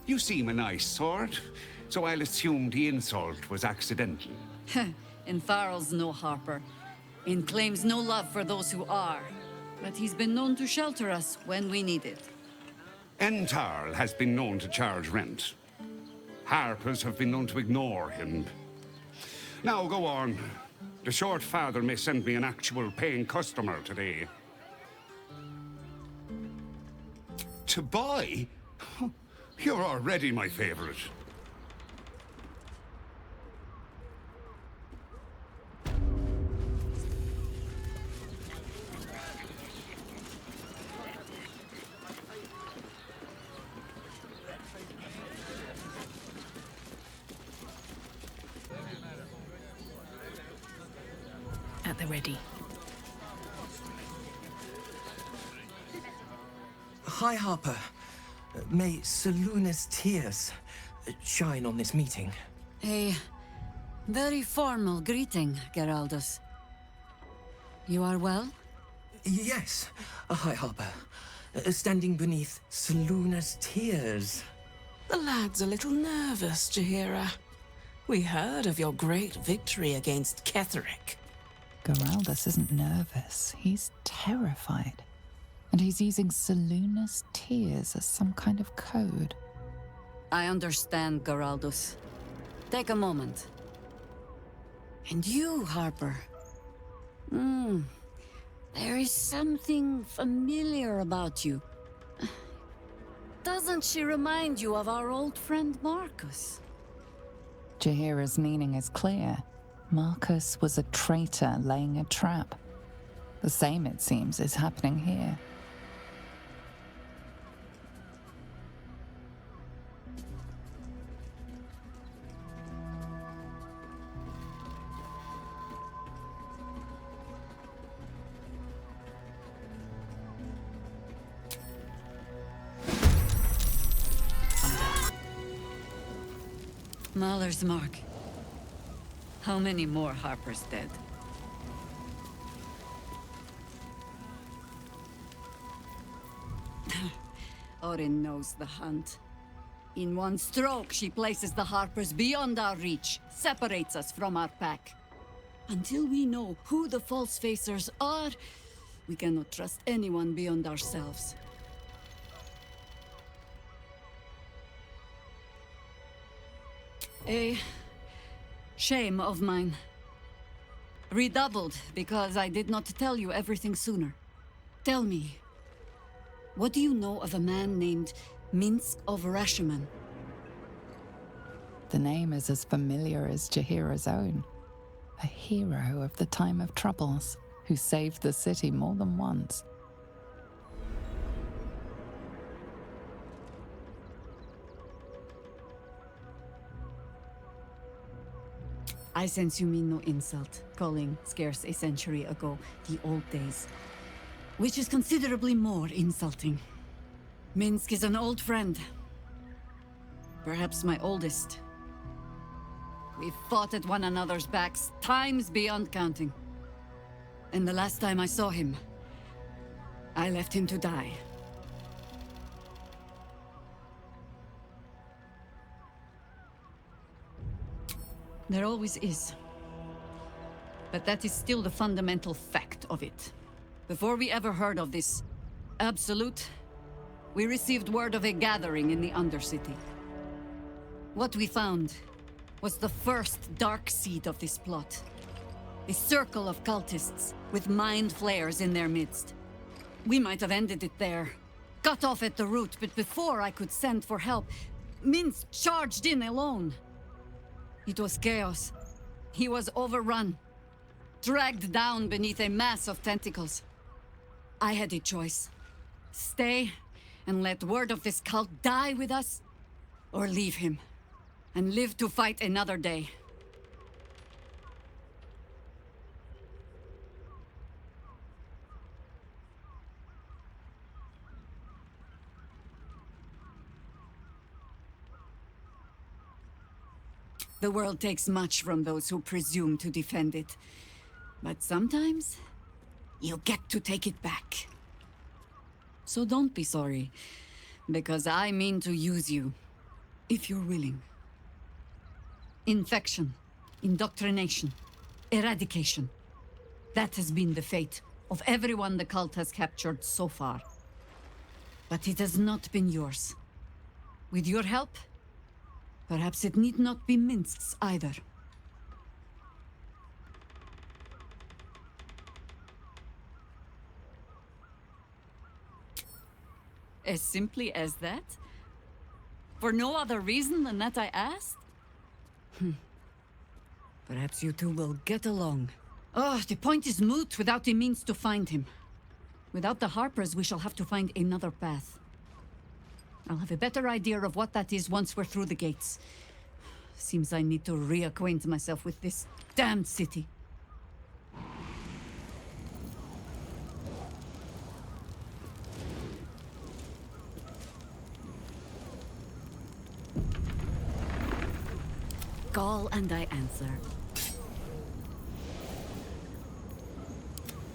You seem a nice sort, so I'll assume the insult was accidental. Entharl's no harper, and claims no love for those who are. But he's been known to shelter us when we need it. Entarl has been known to charge rent. Harpers have been known to ignore him. Now go on. The short father may send me an actual paying customer today. To buy? You're already my favorite. At the ready. Hi, Harper. May Seluna's tears shine on this meeting. A very formal greeting, Geraldus. You are well? Yes. Hi, Harper. Standing beneath Seluna's tears. The lad's a little nervous, Jaheira. We heard of your great victory against Ketheric. Geraldus isn't nervous. He's terrified. And he's using Seluna's tears as some kind of code. I understand, Geraldus. Take a moment. And you, Harper. There is something familiar about you. Doesn't she remind you of our old friend Marcus? Jahira's meaning is clear. Marcus was a traitor laying a trap. The same, it seems, is happening here. Mahler's mark. How many more Harpers dead? Orin knows the hunt. In one stroke, she places the Harpers beyond our reach, separates us from our pack. Until we know who the false facers are, we cannot trust anyone beyond ourselves. A shame of mine. Redoubled because I did not tell you everything sooner. Tell me, what do you know of a man named Minsk of Rashomon? The name is as familiar as Jahira's own. A hero of the time of troubles, who saved the city more than once. I sense you mean no insult, calling scarce a century ago the old days. Which is considerably more insulting. Minsk is an old friend. Perhaps my oldest. We've fought at one another's backs times beyond counting. And the last time I saw him, I left him to die. There always is. But that is still the fundamental fact of it. Before we ever heard of this absolute, we received word of a gathering in the Undercity. What we found was the first dark seed of this plot. A circle of cultists with mind flayers in their midst. We might have ended it there, cut off at the root, but before I could send for help, Minsk charged in alone. It was chaos. He was overrun, dragged down beneath a mass of tentacles. I had a choice. Stay and let word of this cult die with us, or leave him and live to fight another day. The world takes much from those who presume to defend it. But sometimes, you get to take it back. So don't be sorry, because I mean to use you, if you're willing. Infection, indoctrination, eradication. That has been the fate of everyone the cult has captured so far. But it has not been yours. With your help, perhaps it need not be Minsk's either. As simply as that? For no other reason than that I asked? Perhaps you two will get along. Oh, the point is moot without a means to find him. Without the Harpers, we shall have to find another path. I'll have a better idea of what that is once we're through the gates. Seems I need to reacquaint myself with this damned city. Call and I answer.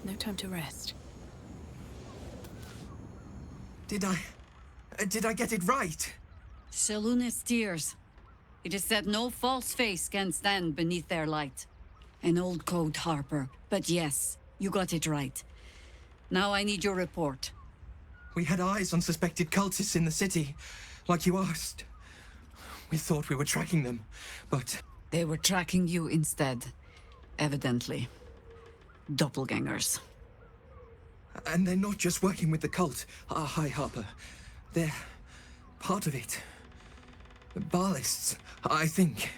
No time to rest. Did I get it right? Shaluna's tears. It is said no false face can stand beneath their light. An old code, Harper. But yes, you got it right. Now I need your report. We had eyes on suspected cultists in the city, like you asked. We thought we were tracking them, but... They were tracking you instead. Evidently. Doppelgangers. And they're not just working with the cult, High Harper. They're part of it. The Baalists, I think.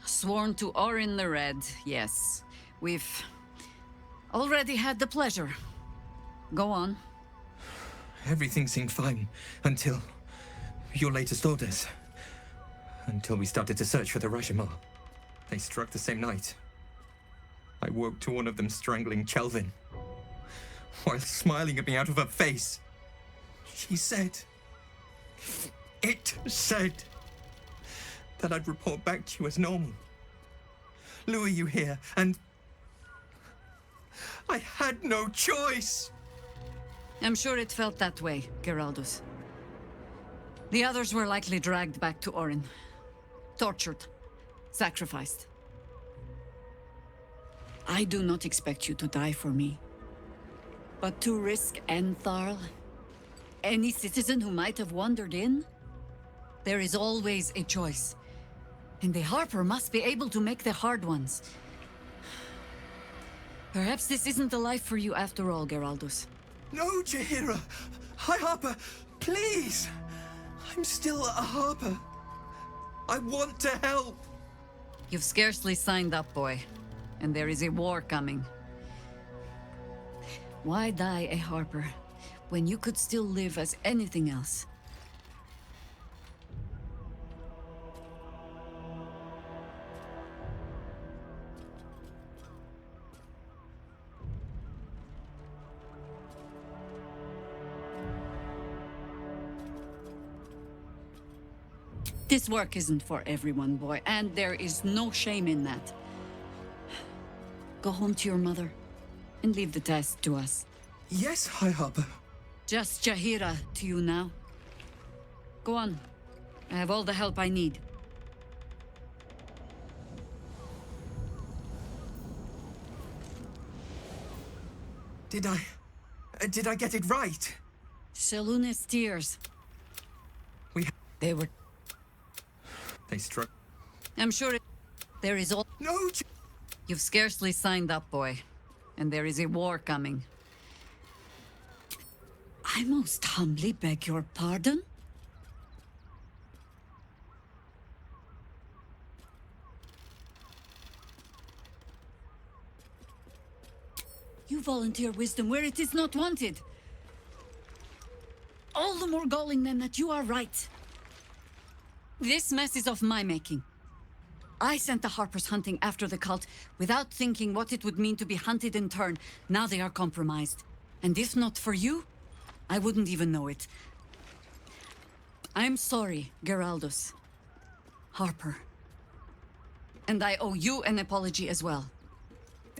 Sworn to Orin the Red, yes. We've already had the pleasure. Go on. Everything seemed fine until your latest orders. Until we started to search for the Rajamar. They struck the same night. I woke to one of them strangling Chelvin, while smiling at me out of her face. She said... It said... that I'd report back to you as normal. Lure you here, and... I had no choice! I'm sure it felt that way, Geraldus. The others were likely dragged back to Orin. Tortured. Sacrificed. I do not expect you to die for me. But to risk Entharl, any citizen who might have wandered in, there is always a choice. And the Harper must be able to make the hard ones. Perhaps this isn't the life for you after all, Geraldus. No, Jaheira! High Harper, please! I'm still a Harper. I want to help! You've scarcely signed up, boy. And there is a war coming. Why die a Harper when you could still live as anything else? This work isn't for everyone, boy, and there is no shame in that. Go home to your mother, and leave the test to us. Yes, High Harper. Just Jaheira to you now. Go on. I have all the help I need. Did I get it right? Selune's tears. They were... They struck... I'm sure there is all... No! You've scarcely signed up, boy. And there is a war coming. I most humbly beg your pardon? You volunteer wisdom where it is not wanted. All the more galling then that you are right. This mess is of my making. I sent the Harpers hunting after the cult without thinking what it would mean to be hunted in turn. Now they are compromised. And if not for you, I wouldn't even know it. I'm sorry, Geraldus. Harper. And I owe you an apology as well.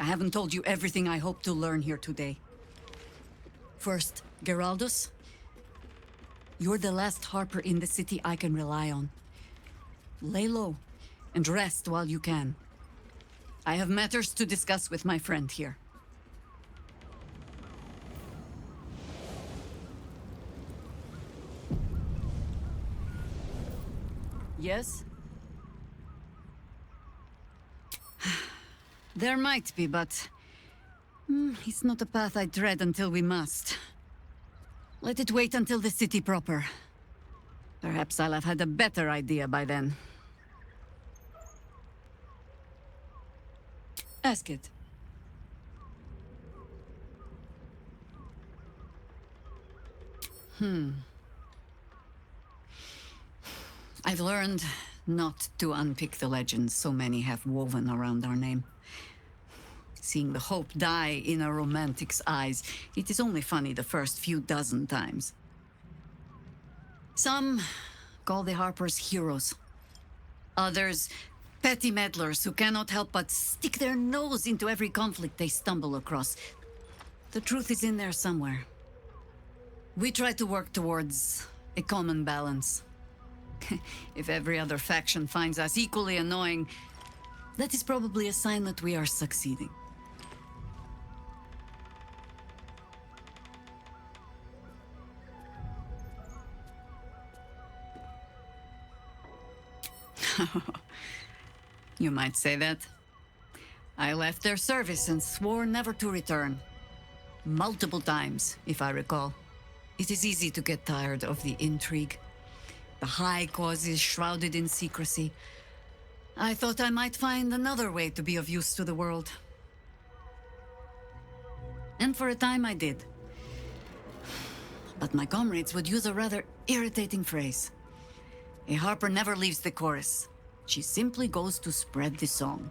I haven't told you everything I hope to learn here today. First, Geraldus, you're the last Harper in the city I can rely on. Lay low and rest while you can. I have matters to discuss with my friend here. Yes? There might be, but... it's not a path I tread until we must. Let it wait until the city proper. Perhaps I'll have had a better idea by then. Ask it. I've learned not to unpick the legends so many have woven around our name. Seeing the hope die in a romantic's eyes, it is only funny the first few dozen times. Some call the Harpers heroes. Others, petty meddlers who cannot help but stick their nose into every conflict they stumble across. The truth is in there somewhere. We try to work towards a common balance. If every other faction finds us equally annoying, that is probably a sign that we are succeeding. You might say that. I left their service and swore never to return. Multiple times, if I recall. It is easy to get tired of the intrigue. The high causes shrouded in secrecy. I thought I might find another way to be of use to the world. And for a time I did. But my comrades would use a rather irritating phrase. A harper never leaves the chorus. She simply goes to spread the song.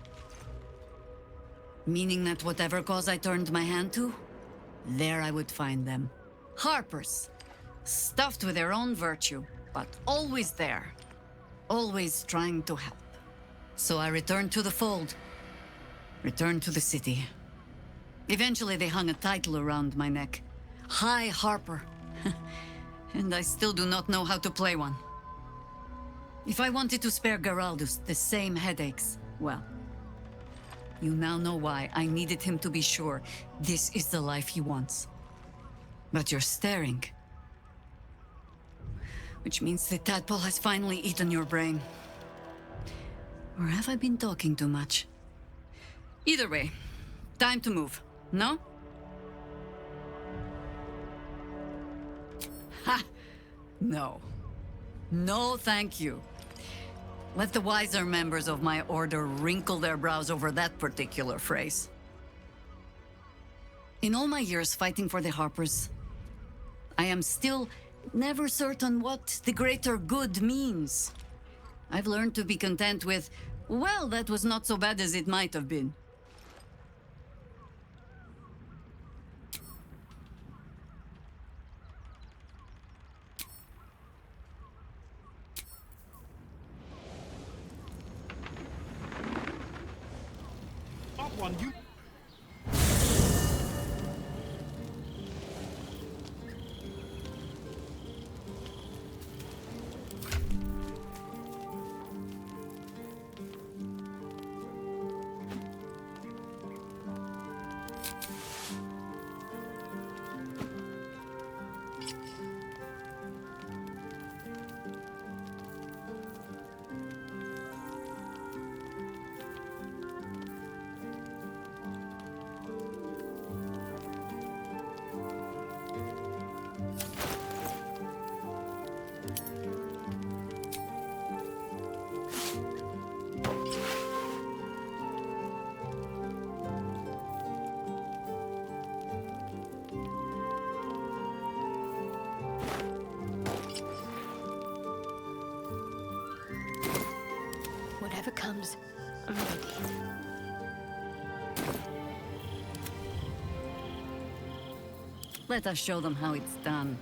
Meaning that whatever cause I turned my hand to, there I would find them. Harpers. Stuffed with their own virtue, but always there. Always trying to help. So I returned to the fold. Returned to the city. Eventually they hung a title around my neck. High Harper. And I still do not know how to play one. If I wanted to spare Geraldus the same headaches, well, you now know why I needed him to be sure this is the life he wants. But you're staring. Which means the tadpole has finally eaten your brain. Or have I been talking too much? Either way, time to move, no? Ha! No. No, thank you. Let the wiser members of my order wrinkle their brows over that particular phrase. In all my years fighting for the Harpers, I am still never certain what the greater good means. I've learned to be content with, well, that was not so bad as it might have been. Up one, you. Whatever comes, I'm ready. Let us show them how it's done.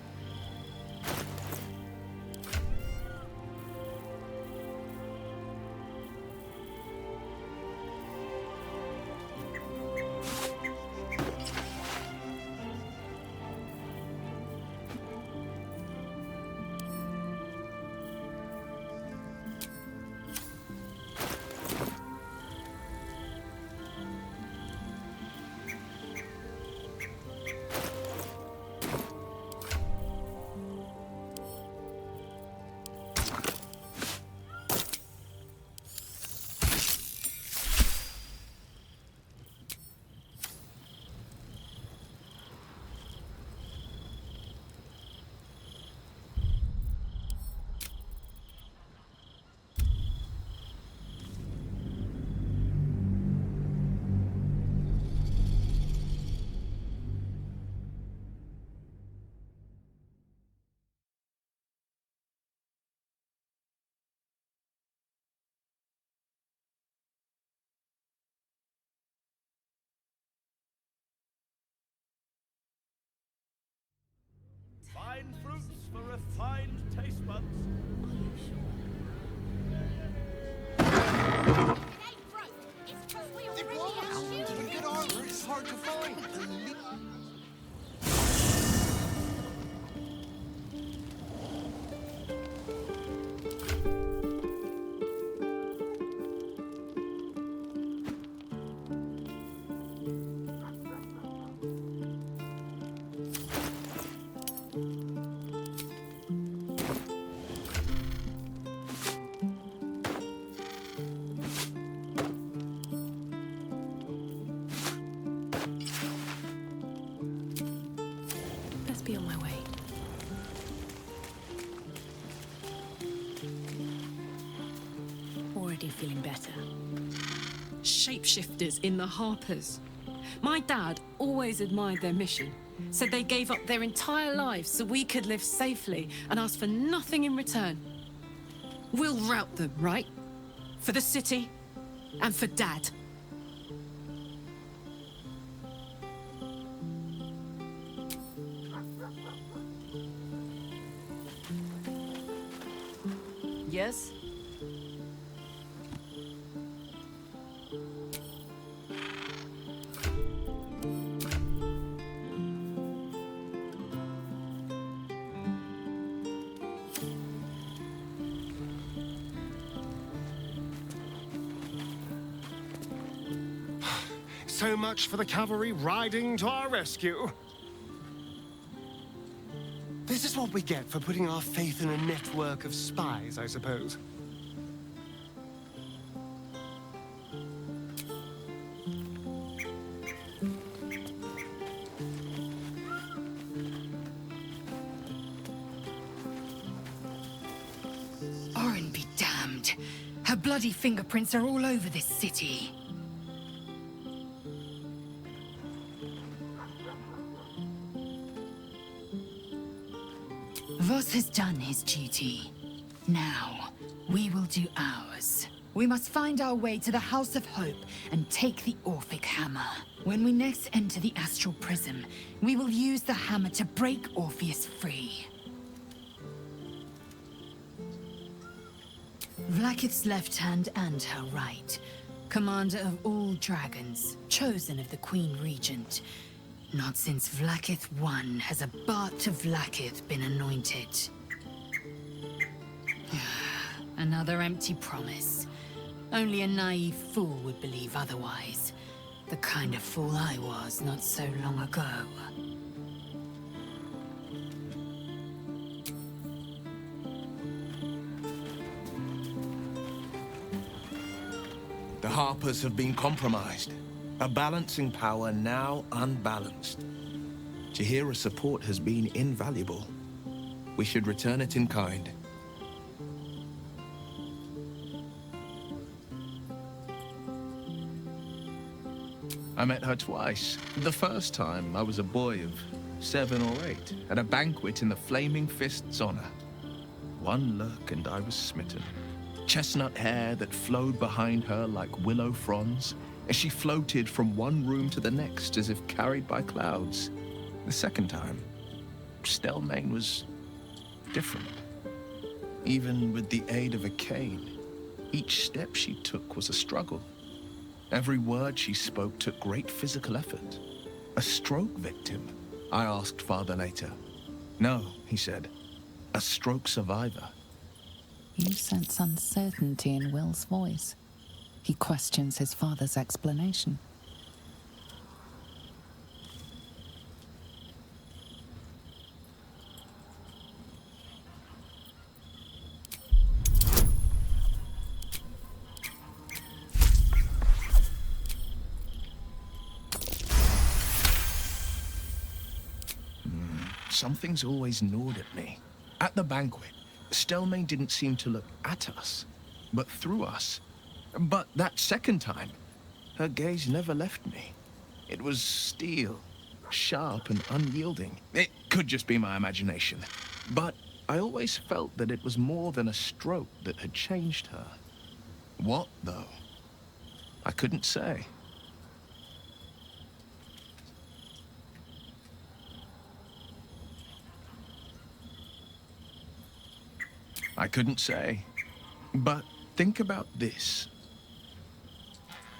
Fine fruits for refined taste buds. Good armor is hard to find. already feeling better. Shapeshifters in the Harpers. My dad always admired their mission. Said they gave up their entire lives so we could live safely and asked for nothing in return. We'll rout them, right? For the city and for Dad. Yes? So much for the cavalry riding to our rescue. This is what we get for putting our faith in a network of spies, I suppose. Orin be damned. Her bloody fingerprints are all over this city. Voss has done his duty. Now, we will do ours. We must find our way to the House of Hope and take the Orphic Hammer. When we next enter the Astral Prism, we will use the hammer to break Orpheus free. Vlaakith's left hand and her right. Commander of all dragons, chosen of the Queen Regent. Not since Vlaakith I has a Bart to Vlaakith been anointed. Another empty promise. Only a naive fool would believe otherwise. The kind of fool I was not so long ago. The Harpers have been compromised. A balancing power now unbalanced. Jaheira's support has been invaluable. We should return it in kind. I met her twice. The first time, I was a boy of 7 or 8, at a banquet in the Flaming Fist's honor. One look and I was smitten. Chestnut hair that flowed behind her like willow fronds, as she floated from one room to the next as if carried by clouds. The second time, Stelmane was different. Even with the aid of a cane, each step she took was a struggle. Every word she spoke took great physical effort. A stroke victim? I asked Father later. No, he said. A stroke survivor. You sense uncertainty in Will's voice. He questions his father's explanation. Something's always gnawed at me. At the banquet, Stelmane didn't seem to look at us, but through us. But that second time, her gaze never left me. It was steel, sharp and unyielding. It could just be my imagination. But I always felt that it was more than a stroke that had changed her. What, though? I couldn't say. I couldn't say. But think about this.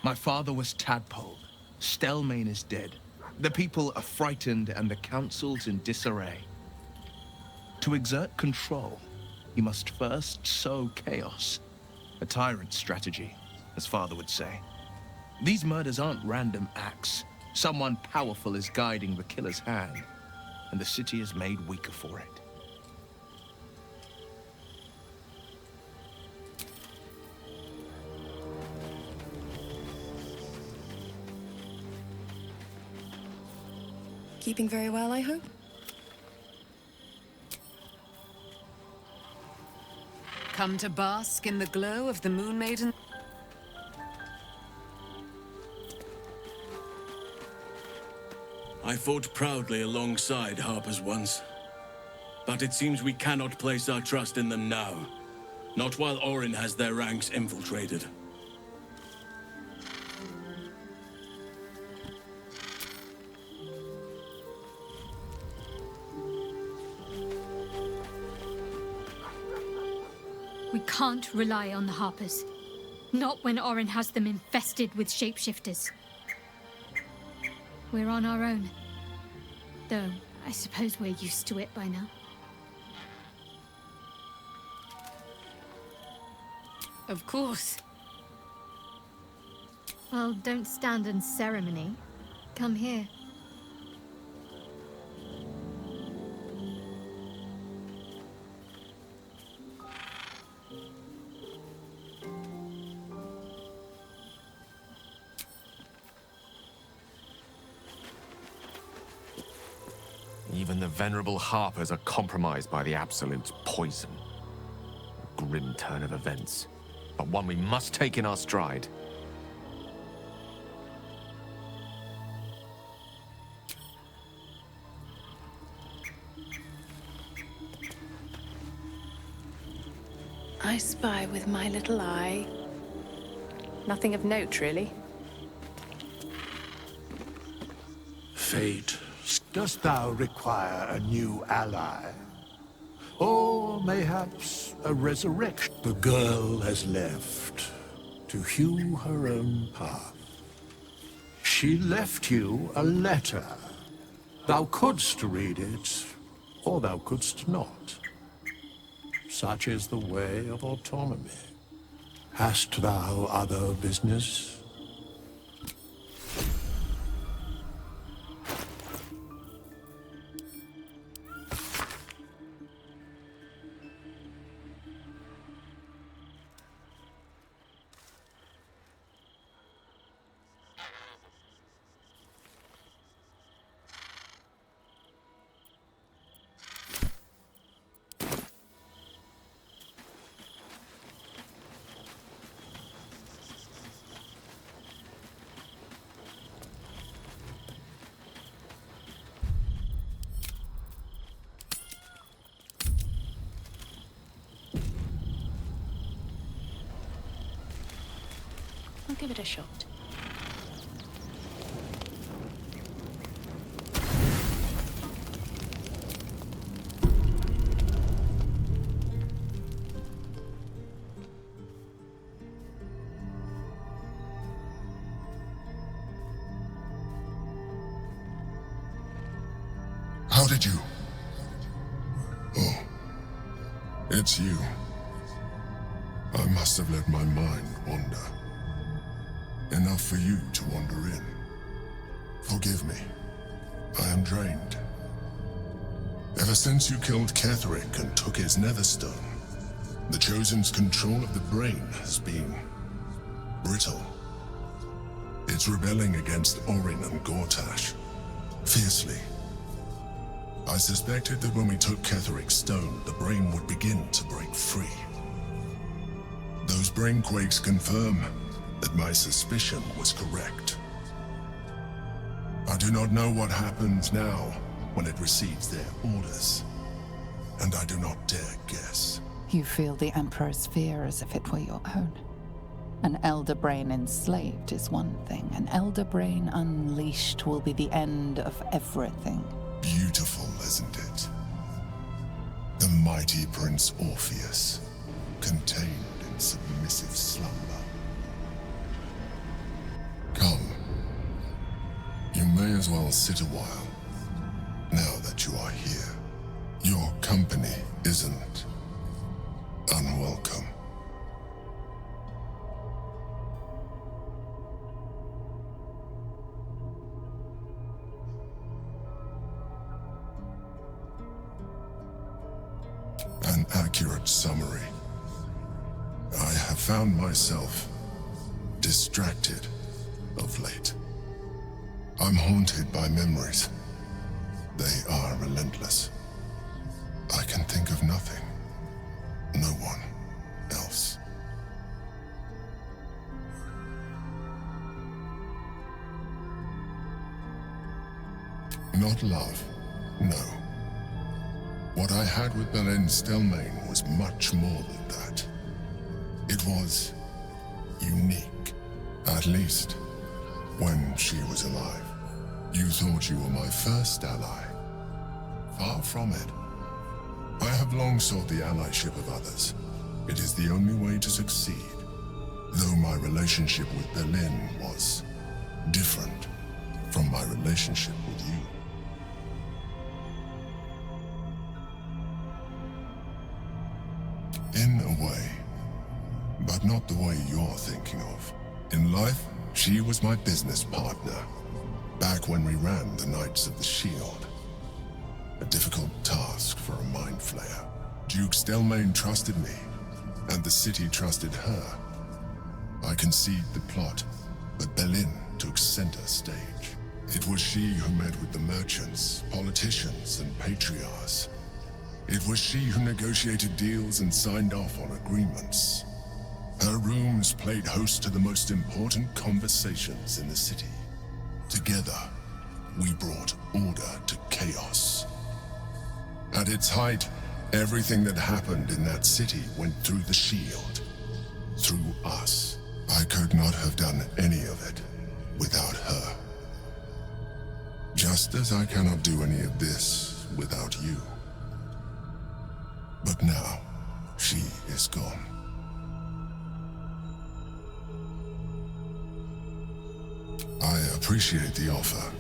My father was tadpoled. Stelmane is dead. The people are frightened and the council's in disarray. To exert control, you must first sow chaos. A tyrant's strategy, as father would say. These murders aren't random acts. Someone powerful is guiding the killer's hand, and the city is made weaker for it. Keeping very well, I hope? Come to bask in the glow of the Moon Maiden? I fought proudly alongside Harpers once. But it seems we cannot place our trust in them now. Not while Orin has their ranks infiltrated. We can't rely on the Harpers. Not when Orin has them infested with shapeshifters. We're on our own. Though, I suppose we're used to it by now. Of course. Well, don't stand in ceremony. Come here. Even the venerable Harpers are compromised by the Absolute's poison. A grim turn of events, but one we must take in our stride. I spy with my little eye. Nothing of note, really. Fate, dost thou require a new ally? Or mayhaps a resurrection? The girl has left to hew her own path. She left you a letter. Thou couldst read it, or thou couldst not. Such is the way of autonomy. Hast thou other business? I'll give it a shot. How did you? Oh, it's you. I must have let my mind wander. Enough for you to wander in. Forgive me. I am drained. Ever since you killed Ketheric and took his netherstone, the Chosen's control of the brain has been brittle. It's rebelling against Orin and Gortash, fiercely. I suspected that when we took Ketheric's stone, the brain would begin to break free. Those brain quakes confirm that my suspicion was correct. I do not know what happens now when it receives their orders, and I do not dare guess. You feel the Emperor's fear as if it were your own. An elder brain enslaved is one thing. An elder brain unleashed will be the end of everything. Beautiful, isn't it? The mighty Prince Orpheus, contained in submissive slumber. Come. You may as well sit a while, now that you are here. Your company isn't unwelcome. An accurate summary. I have found myself distracted of late. I'm haunted by memories. They are relentless. I can think of nothing. No one else. Not love, no. What I had with Baldur Stelmane was much more than that. It was unique, at least when she was alive. You thought you were my first ally. Far from it. I have long sought the allyship of others. It is the only way to succeed. Though my relationship with Berlin was different from my relationship with you. In a way, but not the way you're thinking of. In life, she was my business partner, back when we ran the Knights of the Shield. A difficult task for a mind flayer. Duke Stelmane trusted me, and the city trusted her. I conceived the plot, but Berlin took center stage. It was she who met with the merchants, politicians, and patriarchs. It was she who negotiated deals and signed off on agreements. Her rooms played host to the most important conversations in the city. Together, we brought order to chaos. At its height, everything that happened in that city went through the shield. Through us. I could not have done any of it without her. Just as I cannot do any of this without you. But now, she is gone. I appreciate the offer,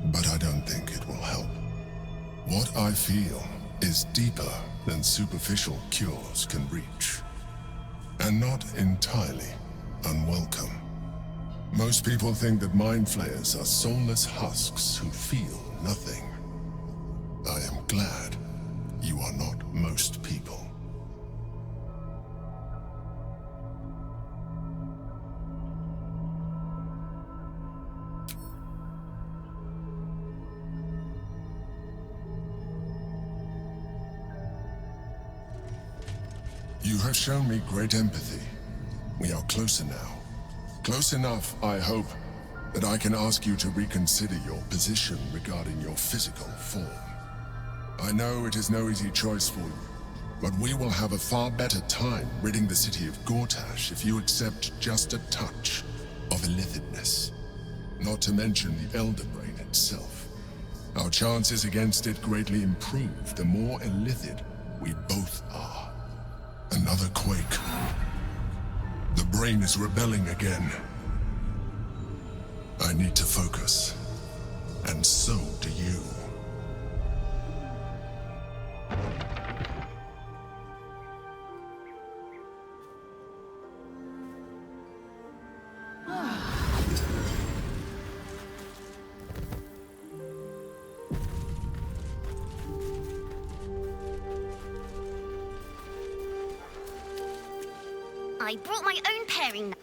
but I don't think it will help. What I feel is deeper than superficial cures can reach, and not entirely unwelcome. Most people think that mind flayers are soulless husks who feel nothing. I am glad you are not most people. You have shown me great empathy. We are closer now. Close enough, I hope, that I can ask you to reconsider your position regarding your physical form. I know it is no easy choice for you, but we will have a far better time ridding the city of Gortash if you accept just a touch of illithidness. Not to mention the Elder Brain itself. Our chances against it greatly improve the more illithid we both are. Another quake. The brain is rebelling again. I need to focus, and so do you. I brought my own pairing.